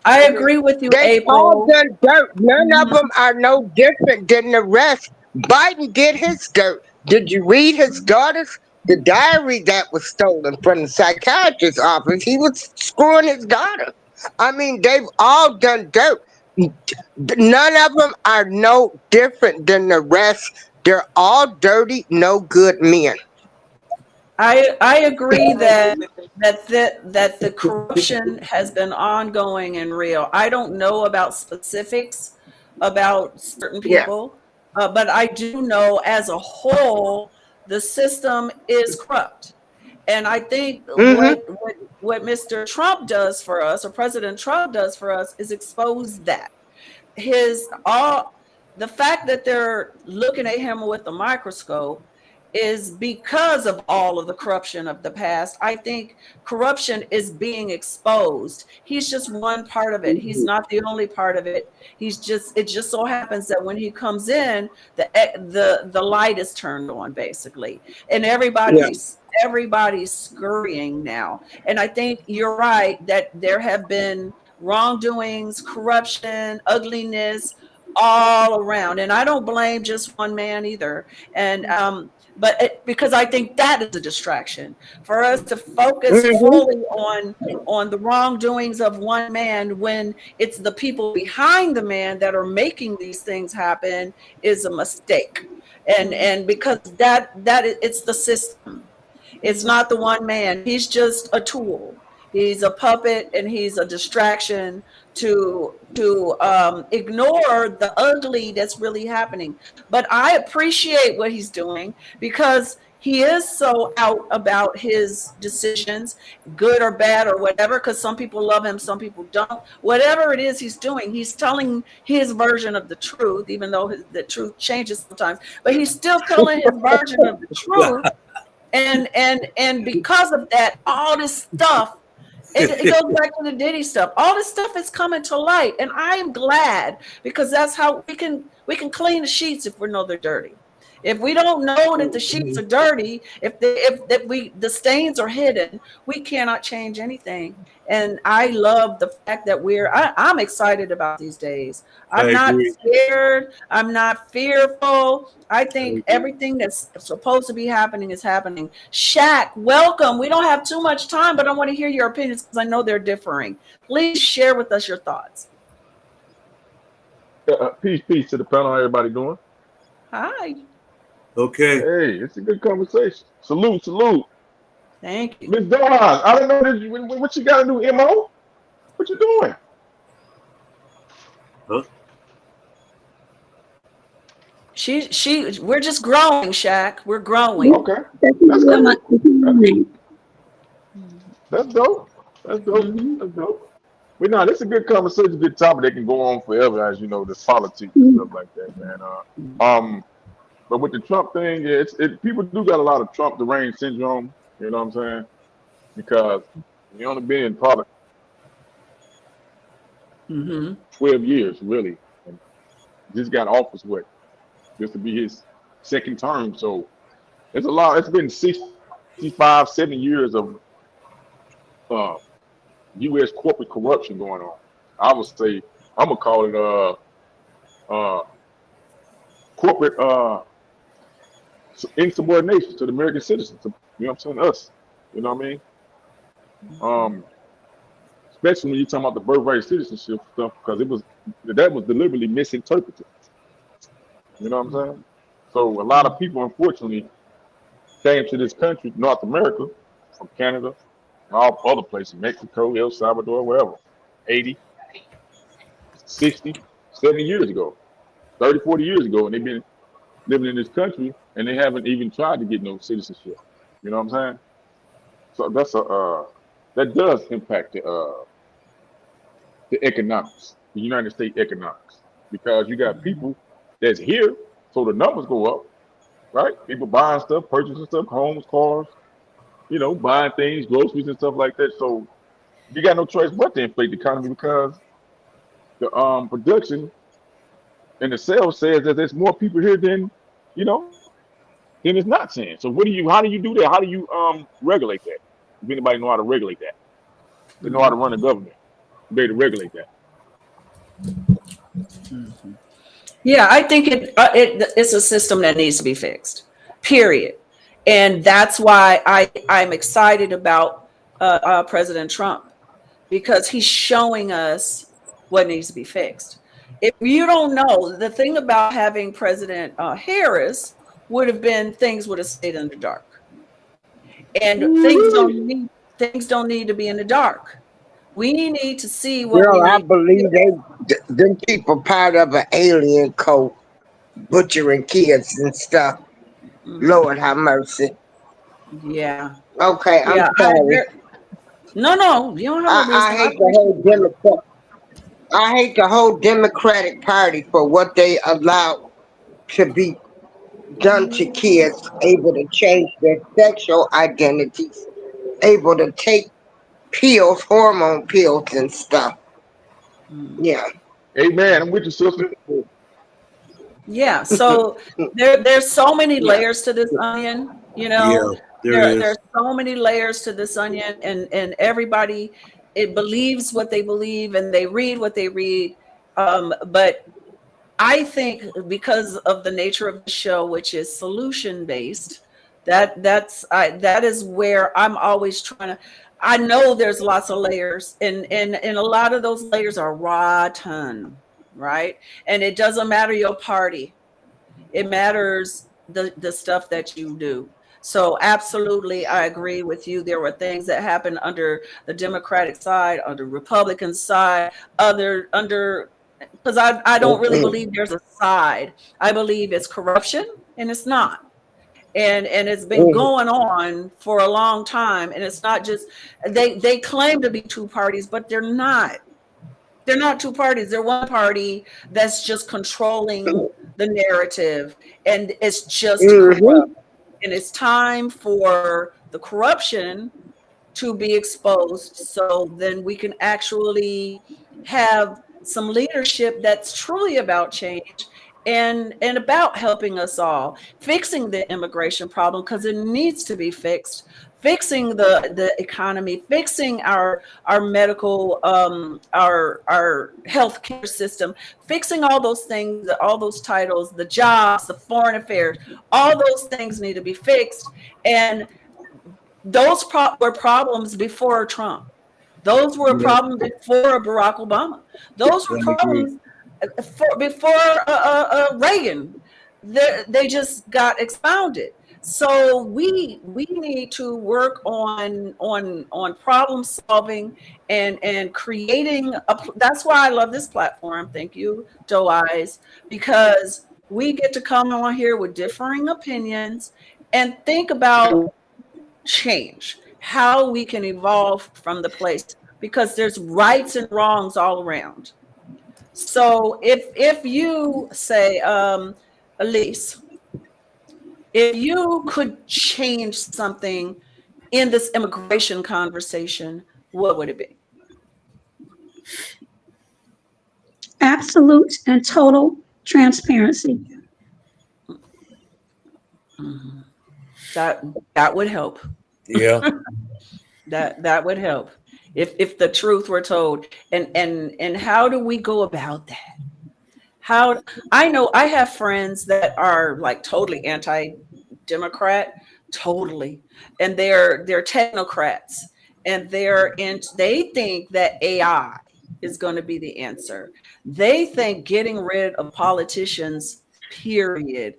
Speaker 2: I agree with you,
Speaker 9: They've
Speaker 2: April.
Speaker 9: all done dirt. None of them are no different than the rest. Biden did his dirt. Did you read his daughter's? The diary that was stolen from the psychiatrist's office, he was screwing his daughter. I mean, they've all done dirt. None of them are no different than the rest. They're all dirty, no good men.
Speaker 2: I agree that the corruption has been ongoing and real. I don't know about specifics about certain people, but I do know as a whole the system is corrupt. And I think what Mr. Trump does for us, or President Trump does for us, is expose that. The fact that they're looking at him with a microscope is because of all of the corruption of the past. I think corruption is being exposed. He's just one part of it. He's not the only part of it. It just so happens that when he comes in, the light is turned on, basically. And everybody's scurrying now. And I think you're right that there have been wrongdoings, corruption, ugliness all around. And I don't blame just one man either. And because I think that is a distraction for us to focus fully on the wrongdoings of one man when it's the people behind the man that are making these things happen is a mistake. And because it's the system. It's not the one man. He's just a tool. He's a puppet, and he's a distraction to ignore the ugly that's really happening. But I appreciate what he's doing because he is so out about his decisions, good or bad or whatever, because some people love him, some people don't. Whatever it is he's doing, he's telling his version of the truth, even though the truth changes sometimes, but he's still telling his version of the truth. And because of that, all this stuff, it goes back to the Diddy stuff. All this stuff is coming to light, and I am glad because that's how we can clean the sheets if we know they're dirty. If we don't know that the sheets are dirty, if the stains are hidden, we cannot change anything. And I love the fact that I'm excited about these days. I'm not scared. I'm not fearful. I think everything that's supposed to be happening is happening. Shaq, welcome. We don't have too much time, but I want to hear your opinions because I know they're differing. Please share with us your thoughts.
Speaker 10: Peace to the panel. How everybody doing?
Speaker 2: Hi.
Speaker 1: Okay.
Speaker 10: Hey, it's a good conversation. Salute.
Speaker 2: Thank you.
Speaker 10: Miss Dawn, I don't know what you got to do, MO? What you doing?
Speaker 1: Huh?
Speaker 2: We're just growing, Shaq. We're growing.
Speaker 10: Okay. That's good. That's dope. That's dope. But no, this is a good conversation, good topic that can go on forever, as you know, the politics and stuff like that, man. But with the Trump thing, people do got a lot of Trump the reign syndrome. You know what I'm saying? Because he only been in politics 12 years, really, and just got office just to be his second term. So it's a lot. It's been 65, 70 years of U.S. corporate corruption going on. I would say I'm gonna call it corporate insubordination to the American citizens. You know what I'm saying? Us. You know what I mean? Especially when you're talking about the birthright citizenship stuff, because that was deliberately misinterpreted. You know what I'm saying? So a lot of people, unfortunately, came to this country, North America, from Canada, and all other places, Mexico, El Salvador, wherever, 80, 60, 70 years ago, 30, 40 years ago, and they've been living in this country, and they haven't even tried to get no citizenship. You know what I'm saying? So that does impact the economics, the United States economics, because you got people that's here, so the numbers go up, right? People buying stuff, purchasing stuff, homes, cars, you know, buying things, groceries and stuff like that. So you got no choice but to inflate the economy because the production and the sales says that there's more people here than, you know, than it's not saying. So how do you do that? How do you regulate that? If anybody know how to regulate that, they know how to run a government, be able to regulate that.
Speaker 2: Yeah, I think it's a system that needs to be fixed, period. And that's why I'm excited about President Trump, because he's showing us what needs to be fixed. If you don't know, the thing about having President Harris would have been things would have stayed in the dark. And things don't need to be in the dark. We need to see what.
Speaker 9: Girl, I believe them people part of an alien cult, butchering kids and stuff. Lord have mercy.
Speaker 2: Yeah.
Speaker 9: Okay, I'm sorry.
Speaker 2: No, you don't have a reason.
Speaker 9: I hate the whole Democratic Party for what they allowed to be done to kids, able to change their sexual identities, able to take pills, hormone pills and stuff. Yeah.
Speaker 10: Amen. I'm with you, sister.
Speaker 2: Yeah, so there's so many layers to this onion, you know.
Speaker 1: Yeah, there is.
Speaker 2: There's so many layers to this onion, and everybody it believes what they believe and they read what they read. But I think because of the nature of the show, which is solution based, that is where I'm always trying to. I know there's lots of layers, and a lot of those layers are rotten, right? And it doesn't matter your party; it matters the stuff that you do. So absolutely, I agree with you. There were things that happened under the Democratic side, under Republican side, under because I don't really believe there's a side. I believe it's corruption, and it's not. And it's been going on for a long time, and it's not just they claim to be two parties, but they're not. They're not two parties. They're one party that's just controlling the narrative, and it's just corrupt. And it's time for the corruption to be exposed, so then we can actually have some leadership that's truly about change and about helping us all, fixing the immigration problem because it needs to be fixed, fixing the economy, fixing our medical, our healthcare system, fixing all those things, all those titles, the jobs, the foreign affairs, all those things need to be fixed. And those were problems before Trump. Those were problems before Barack Obama. Those were problems before Reagan. They just got expounded. So we need to work on problem solving and creating that's why I love this platform. Thank you, Doe Eyes, because we get to come on here with differing opinions and think about change, how we can evolve from the place, because there's rights and wrongs all around. So if you say, Leese, if you could change something in this immigration conversation, what would it be?
Speaker 4: Absolute and total transparency.
Speaker 2: That would help.
Speaker 1: Yeah.
Speaker 2: that would help if the truth were told. And how do we go about that? How I know I have friends that are like totally anti-democrat, totally, and they're technocrats, and they think that AI is going to be the answer. They think getting rid of politicians, period,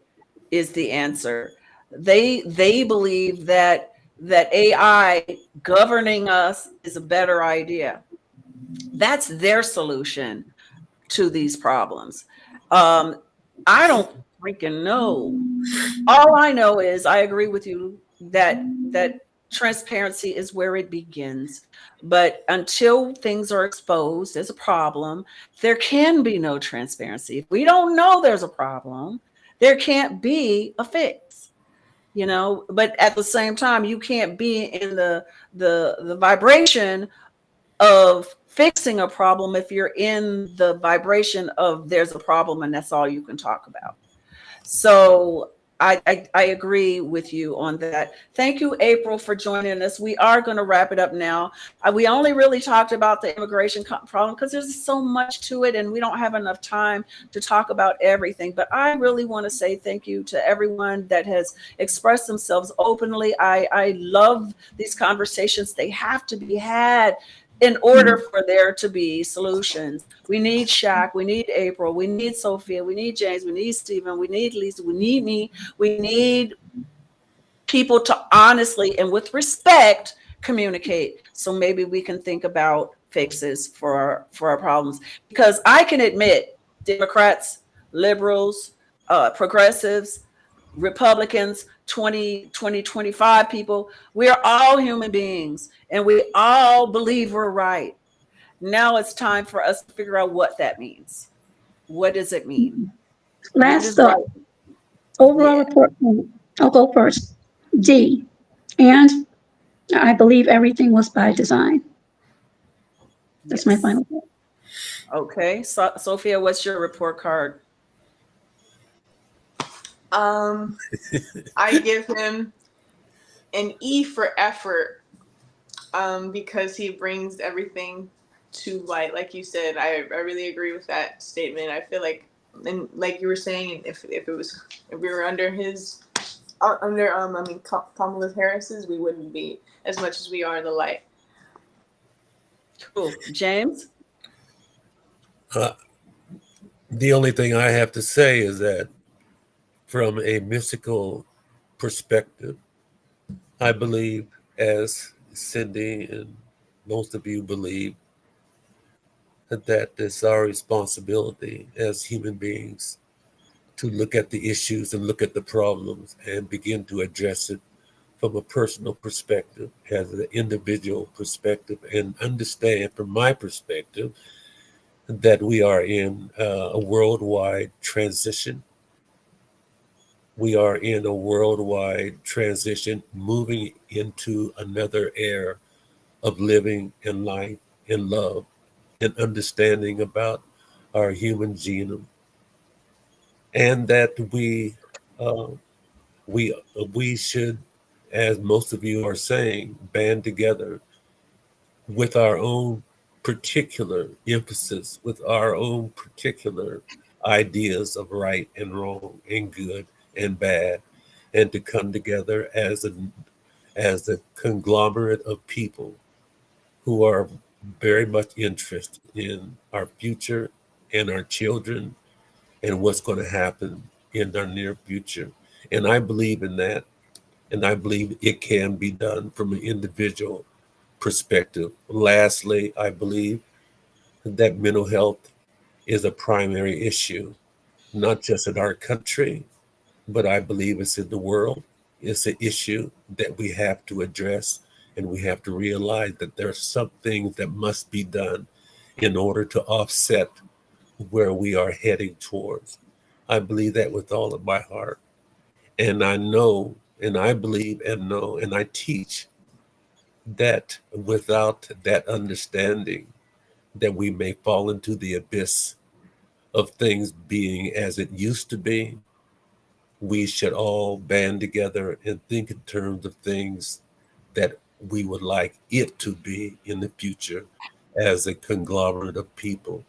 Speaker 2: is the answer. They believe that AI governing us is a better idea. That's their solution to these problems. I don't freaking know. All I know is I agree with you that transparency is where it begins. But until things are exposed as a problem, there can be no transparency. If we don't know there's a problem, there can't be a fix. You know, but at the same time, you can't be in the vibration of fixing a problem if you're in the vibration of there's a problem and that's all you can talk about. So I agree with you on that. Thank you, April, for joining us. We are going to wrap it up now. We only really talked about the immigration problem because there's so much to it and we don't have enough time to talk about everything. But I really want to say thank you to everyone that has expressed themselves openly. I love these conversations. They have to be had in order for there to be solutions. We need Shaq, we need April, we need Sophia, we need James, we need Steven, we need Lisa, we need me. We need people to honestly and with respect communicate. So maybe we can think about fixes for our problems. Because I can admit, Democrats, liberals, progressives, Republicans, 25 people, we are all human beings and we all believe we're right. Now it's time for us to figure out what that means. What does it mean?
Speaker 4: Last thought. Overall report, I'll go first. D. And I believe everything was by design. That's my final thought.
Speaker 2: Okay, so, Sophia, what's your report card?
Speaker 6: I give him an E for effort, because he brings everything to light. Like you said, I really agree with that statement. I feel like, and like you were saying, if we were under Kamala Harris's, we wouldn't be as much as we are in the light.
Speaker 2: Cool. James?
Speaker 1: The only thing I have to say is that from a mystical perspective, I believe, as Cindy and most of you believe, that it's our responsibility as human beings to look at the issues and look at the problems and begin to address it from a personal perspective, as an individual perspective, and understand from my perspective that we are in a worldwide transition. We are in a worldwide transition, moving into another era of living in life, in love, and understanding about our human genome, and that we should, as most of you are saying, band together with our own particular emphasis, with our own particular ideas of right and wrong and good and bad, and to come together as a conglomerate of people who are very much interested in our future and our children and what's going to happen in our near future. And I believe in that. And I believe it can be done from an individual perspective. Lastly, I believe that mental health is a primary issue, not just in our country, but I believe it's in the world. It's an issue that we have to address, and we have to realize that there are some things that must be done in order to offset where we are heading towards. I believe that with all of my heart. And I know, and I believe and know, and I teach that without that understanding, that we may fall into the abyss of things being as it used to be. We should all band together and think in terms of things that we would like it to be in the future, as a conglomerate of people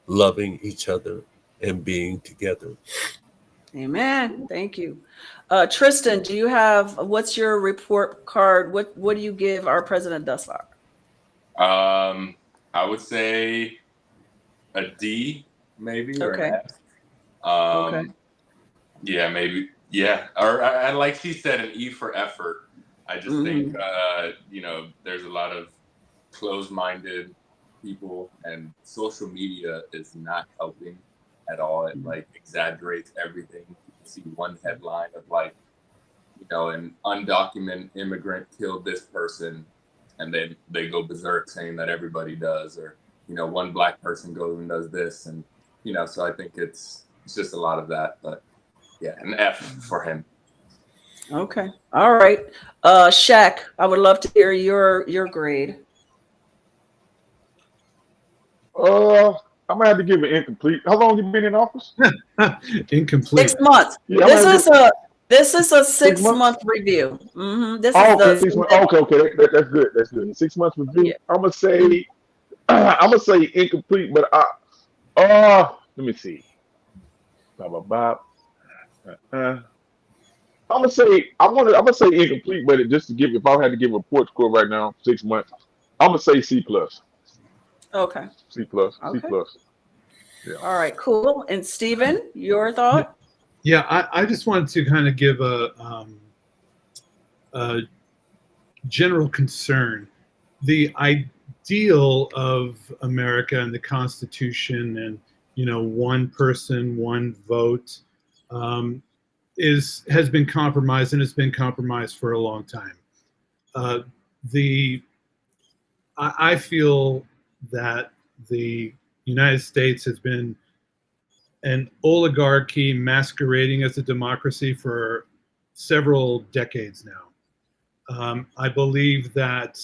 Speaker 1: loving each other and being together.
Speaker 2: Amen. Thank you. Tristan, what's your report card? What do you give our President Dustlock?
Speaker 7: I would say a D, maybe, or
Speaker 2: Okay.
Speaker 7: an F.
Speaker 2: Okay.
Speaker 7: Yeah, maybe. Yeah, or I like she said, an E for effort. I just think there's a lot of closed-minded people, and social media is not helping at all. It like exaggerates everything. You see one headline of like, an undocumented immigrant killed this person, and then they go berserk saying that everybody does, or one black person goes and does this, and so I think it's just a lot of that. But yeah, an F for him.
Speaker 2: Okay. All right. Shaq, I would love to hear your grade.
Speaker 10: I'm gonna have to give it incomplete. How long you been in office?
Speaker 5: Incomplete.
Speaker 2: 6 months.
Speaker 10: Yeah,
Speaker 2: this is a 6 month review. Mm-hmm. This is
Speaker 10: okay, 6 months. Okay, that's good. That's good. 6 months review.
Speaker 2: Yeah.
Speaker 10: I'm gonna say incomplete, but let me see. I'm gonna say incomplete, but just to give, if I had to give a report score right now, 6 months, I'm gonna say C+.
Speaker 2: Okay.
Speaker 10: C+.
Speaker 2: Okay.
Speaker 10: C+. Yeah.
Speaker 2: All right, cool. And Steven, your thought?
Speaker 5: Yeah, I just wanted to kind of give a general concern. The ideal of America and the Constitution and one person, one vote has been compromised, and it's been compromised for a long time. I feel that the United States has been an oligarchy masquerading as a democracy for several decades now. I believe that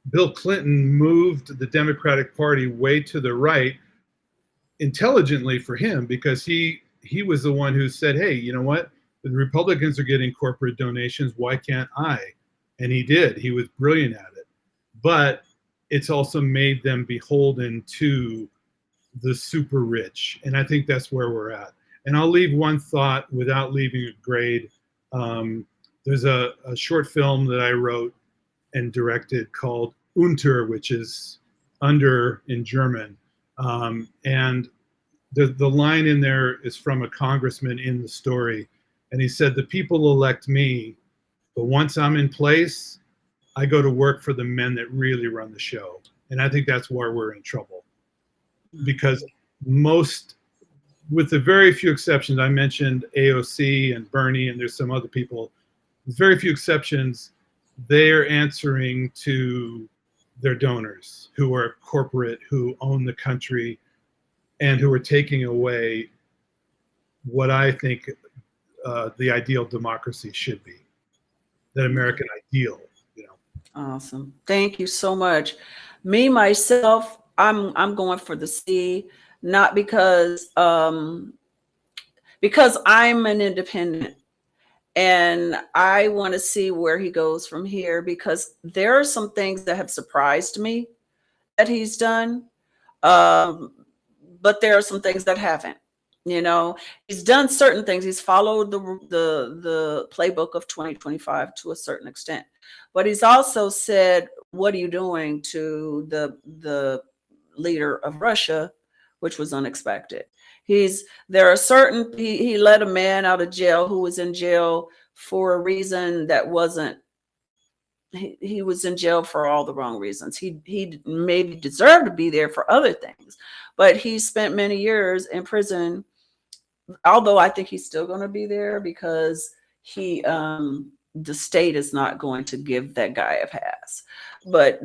Speaker 5: Bill Clinton moved the Democratic Party way to the right intelligently for him, because he was the one who said, hey, you know what? The Republicans are getting corporate donations. Why can't I? And he did. He was brilliant at it. But it's also made them beholden to the super rich. And I think that's where we're at. And I'll leave one thought without leaving a grade. There's a short film that I wrote and directed called UNTER, which is under in German. And the line in there is from a congressman in the story. And he said, the people elect me, but once I'm in place, I go to work for the men that really run the show. And I think that's where we're in trouble. Because most, with the very few exceptions, I mentioned AOC and Bernie, and there's some other people, with very few exceptions, they're answering to their donors who are corporate, who own the country, and who are taking away what I think the ideal democracy should be, that American ideal, you know.
Speaker 2: Awesome. Thank you so much. Me, myself, I'm going for the C, not because I'm an independent and I want to see where he goes from here, because there are some things that have surprised me that he's done. But there are some things that haven't. You know, he's done certain things. He's followed the playbook of 2025 to a certain extent, but he's also said, "What are you doing?" to the leader of Russia, which was unexpected. There are certain, he let a man out of jail who was in jail for a reason that wasn't. He was in jail for all the wrong reasons. He maybe deserved to be there for other things, but he spent many years in prison. Although I think he's still going to be there because the state is not going to give that guy a pass. But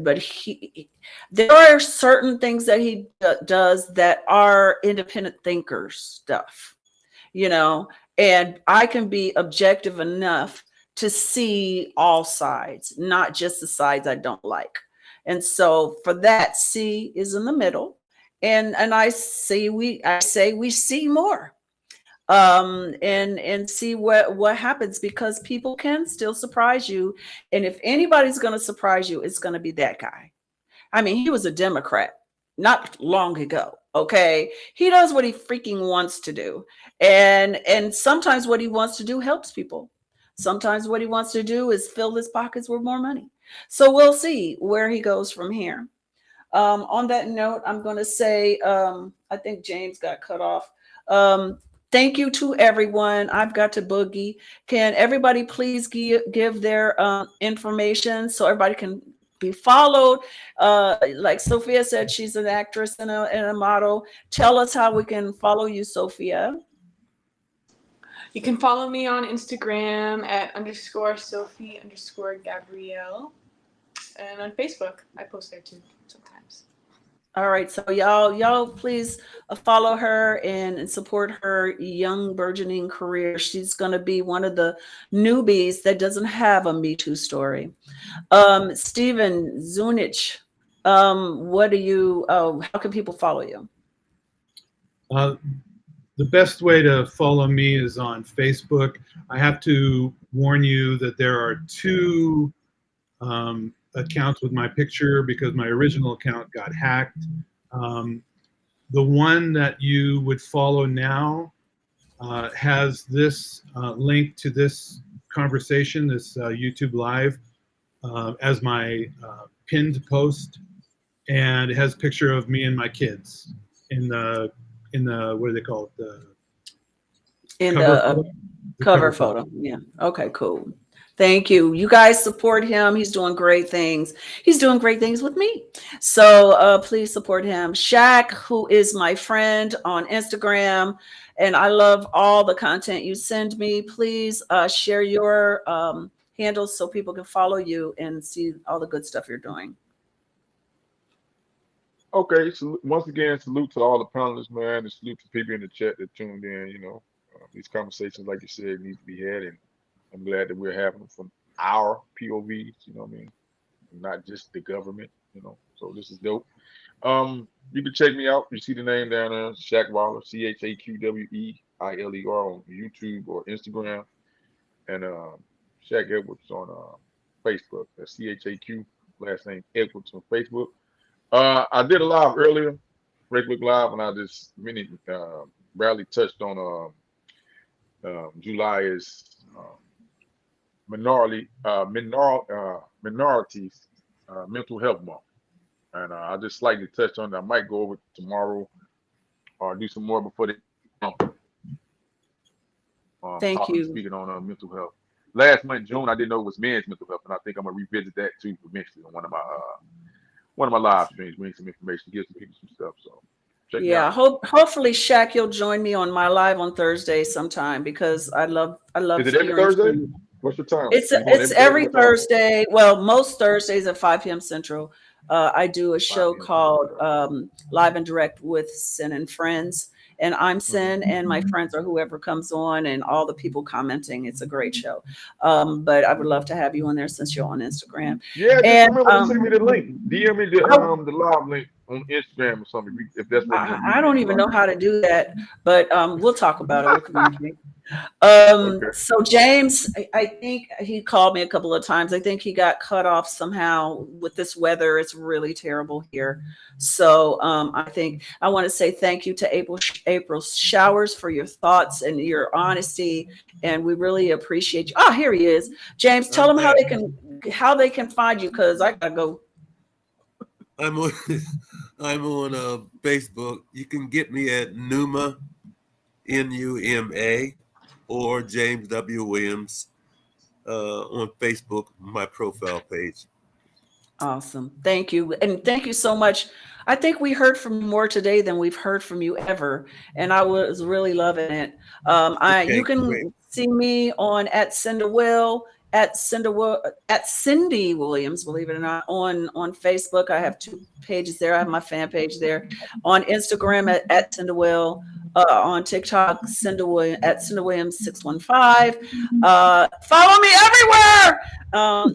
Speaker 2: there are certain things that he does that are independent thinker stuff, you know, and I can be objective enough to see all sides, not just the sides I don't like. And so for that, C is in the middle. And I say we see more. And see what happens, because people can still surprise you. And if anybody's going to surprise you, it's going to be that guy. I mean, he was a Democrat not long ago. Okay. He does what he freaking wants to do. And sometimes what he wants to do helps people. Sometimes what he wants to do is fill his pockets with more money. So we'll see where he goes from here. On that note, I'm going to say, I think James got cut off. Thank you to everyone. I've got to boogie. Can everybody please give their information so everybody can be followed? Like Sophia said, she's an actress and a model. Tell us how we can follow you, Sophia.
Speaker 6: You can follow me on Instagram at _Sophie_Gabrielle. And on Facebook, I post there too sometimes.
Speaker 2: All right, so y'all please follow her and support her young burgeoning career. She's going to be one of the newbies that doesn't have a Me Too story. Steven Zunich, how can people follow you?
Speaker 5: The best way to follow me is on Facebook. I have to warn you that there are two accounts with my picture because my original account got hacked. The one that you would follow now has this link to this conversation, this YouTube Live, as my pinned post, and it has a picture of me and my kids in the what do they call it? The
Speaker 2: cover photo. Yeah. Okay, cool. Thank you. You guys support him. He's doing great things. He's doing great things with me. So please support him. Shaq, who is my friend on Instagram, and I love all the content you send me. Please share your handles so people can follow you and see all the good stuff you're doing.
Speaker 10: Okay, so once again, salute to all the panelists, man, and salute to people in the chat that tuned in. These conversations, like you said, need to be had, and I'm glad that we're having them from our POVs. You know what I mean? Not just the government. So this is dope. You can check me out. You see the name down there, Shaq Waller, CHAQWEILER on YouTube or Instagram, and Shaq Edwards on Facebook. That's CHAQ, last name Edwards on Facebook. I did a live earlier, Facebook Live, and I just barely touched on July is minorities mental health month, and I just slightly touched on that. I might go over it tomorrow or do some more before the
Speaker 2: Thank you.
Speaker 10: speaking on mental health. Last month, June, I didn't know it was men's mental health, and I think I'm gonna revisit that too eventually on one of my live streams, bring some information, give some people some stuff. So check me out.
Speaker 2: Hopefully, Shaq, you'll join me on my live on Thursday sometime, because I love.
Speaker 10: Is it every Thursday? What's your time?
Speaker 2: It's every Thursday. Well, most Thursdays at 5 p.m. Central. I do a show called Live and Direct with Cynda and Friends. And I'm Cynda, and my friends are whoever comes on, and all the people commenting. It's a great show. But I would love to have you on there since you're on Instagram.
Speaker 10: Yeah, just remember to send me the link. DM me the live link on Instagram or something. If that's what
Speaker 2: I don't even know how to do that, but we'll talk about it. We'll communicate. So James, I think he called me a couple of times. I think he got cut off somehow with this weather. It's really terrible here. So I think I want to say thank you to April Showers for your thoughts and your honesty, and we really appreciate you. Oh, here he is. James, tell them how they can find you, because I gotta go.
Speaker 1: I'm on Facebook. You can get me at Numa, Numa, or James W. Williams on Facebook, my profile page.
Speaker 2: Awesome. Thank you. And thank you so much. I think we heard from you more today than we've heard from you ever. And I was really loving it. You can see me on at Cynda Williams, believe it or not, on Facebook. I have 2 pages there. I have my fan page there. On Instagram at Cynda Will. On TikTok, at Cynda Williams 615. Follow me everywhere,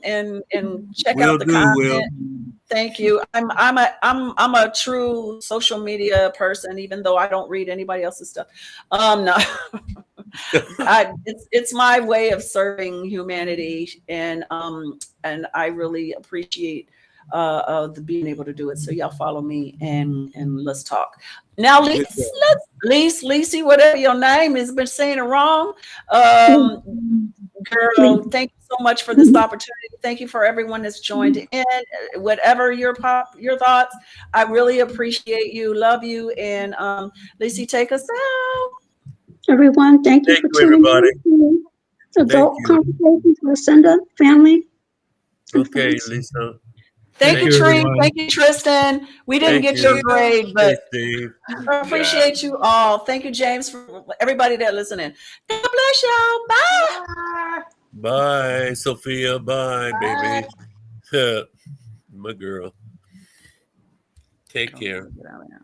Speaker 2: and check out the content. Thank you. I'm a true social media person, even though I don't read anybody else's stuff. No, it's my way of serving humanity, and I really appreciate being able to do it. So y'all follow me and let's talk. Now, Leese, whatever your name is, been saying it wrong. Girl, thank you so much for this opportunity. Thank you for everyone that's joined in. Whatever your thoughts, I really appreciate you. Love you. And Leese, take us out.
Speaker 4: Everyone, thank you for tuning in. Adult Conversations with Cynda Family.
Speaker 1: Okay, Lisa.
Speaker 2: Thank you, Tree. Thank you, Tristan. We didn't get your grade, but I appreciate you all. Thank you, James, for everybody that listening. God bless y'all. Bye.
Speaker 1: Bye, Sophia. Bye, baby. My girl. Take care.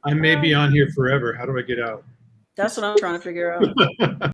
Speaker 5: I may be on here forever. How do I get out?
Speaker 2: That's what I'm trying to figure out.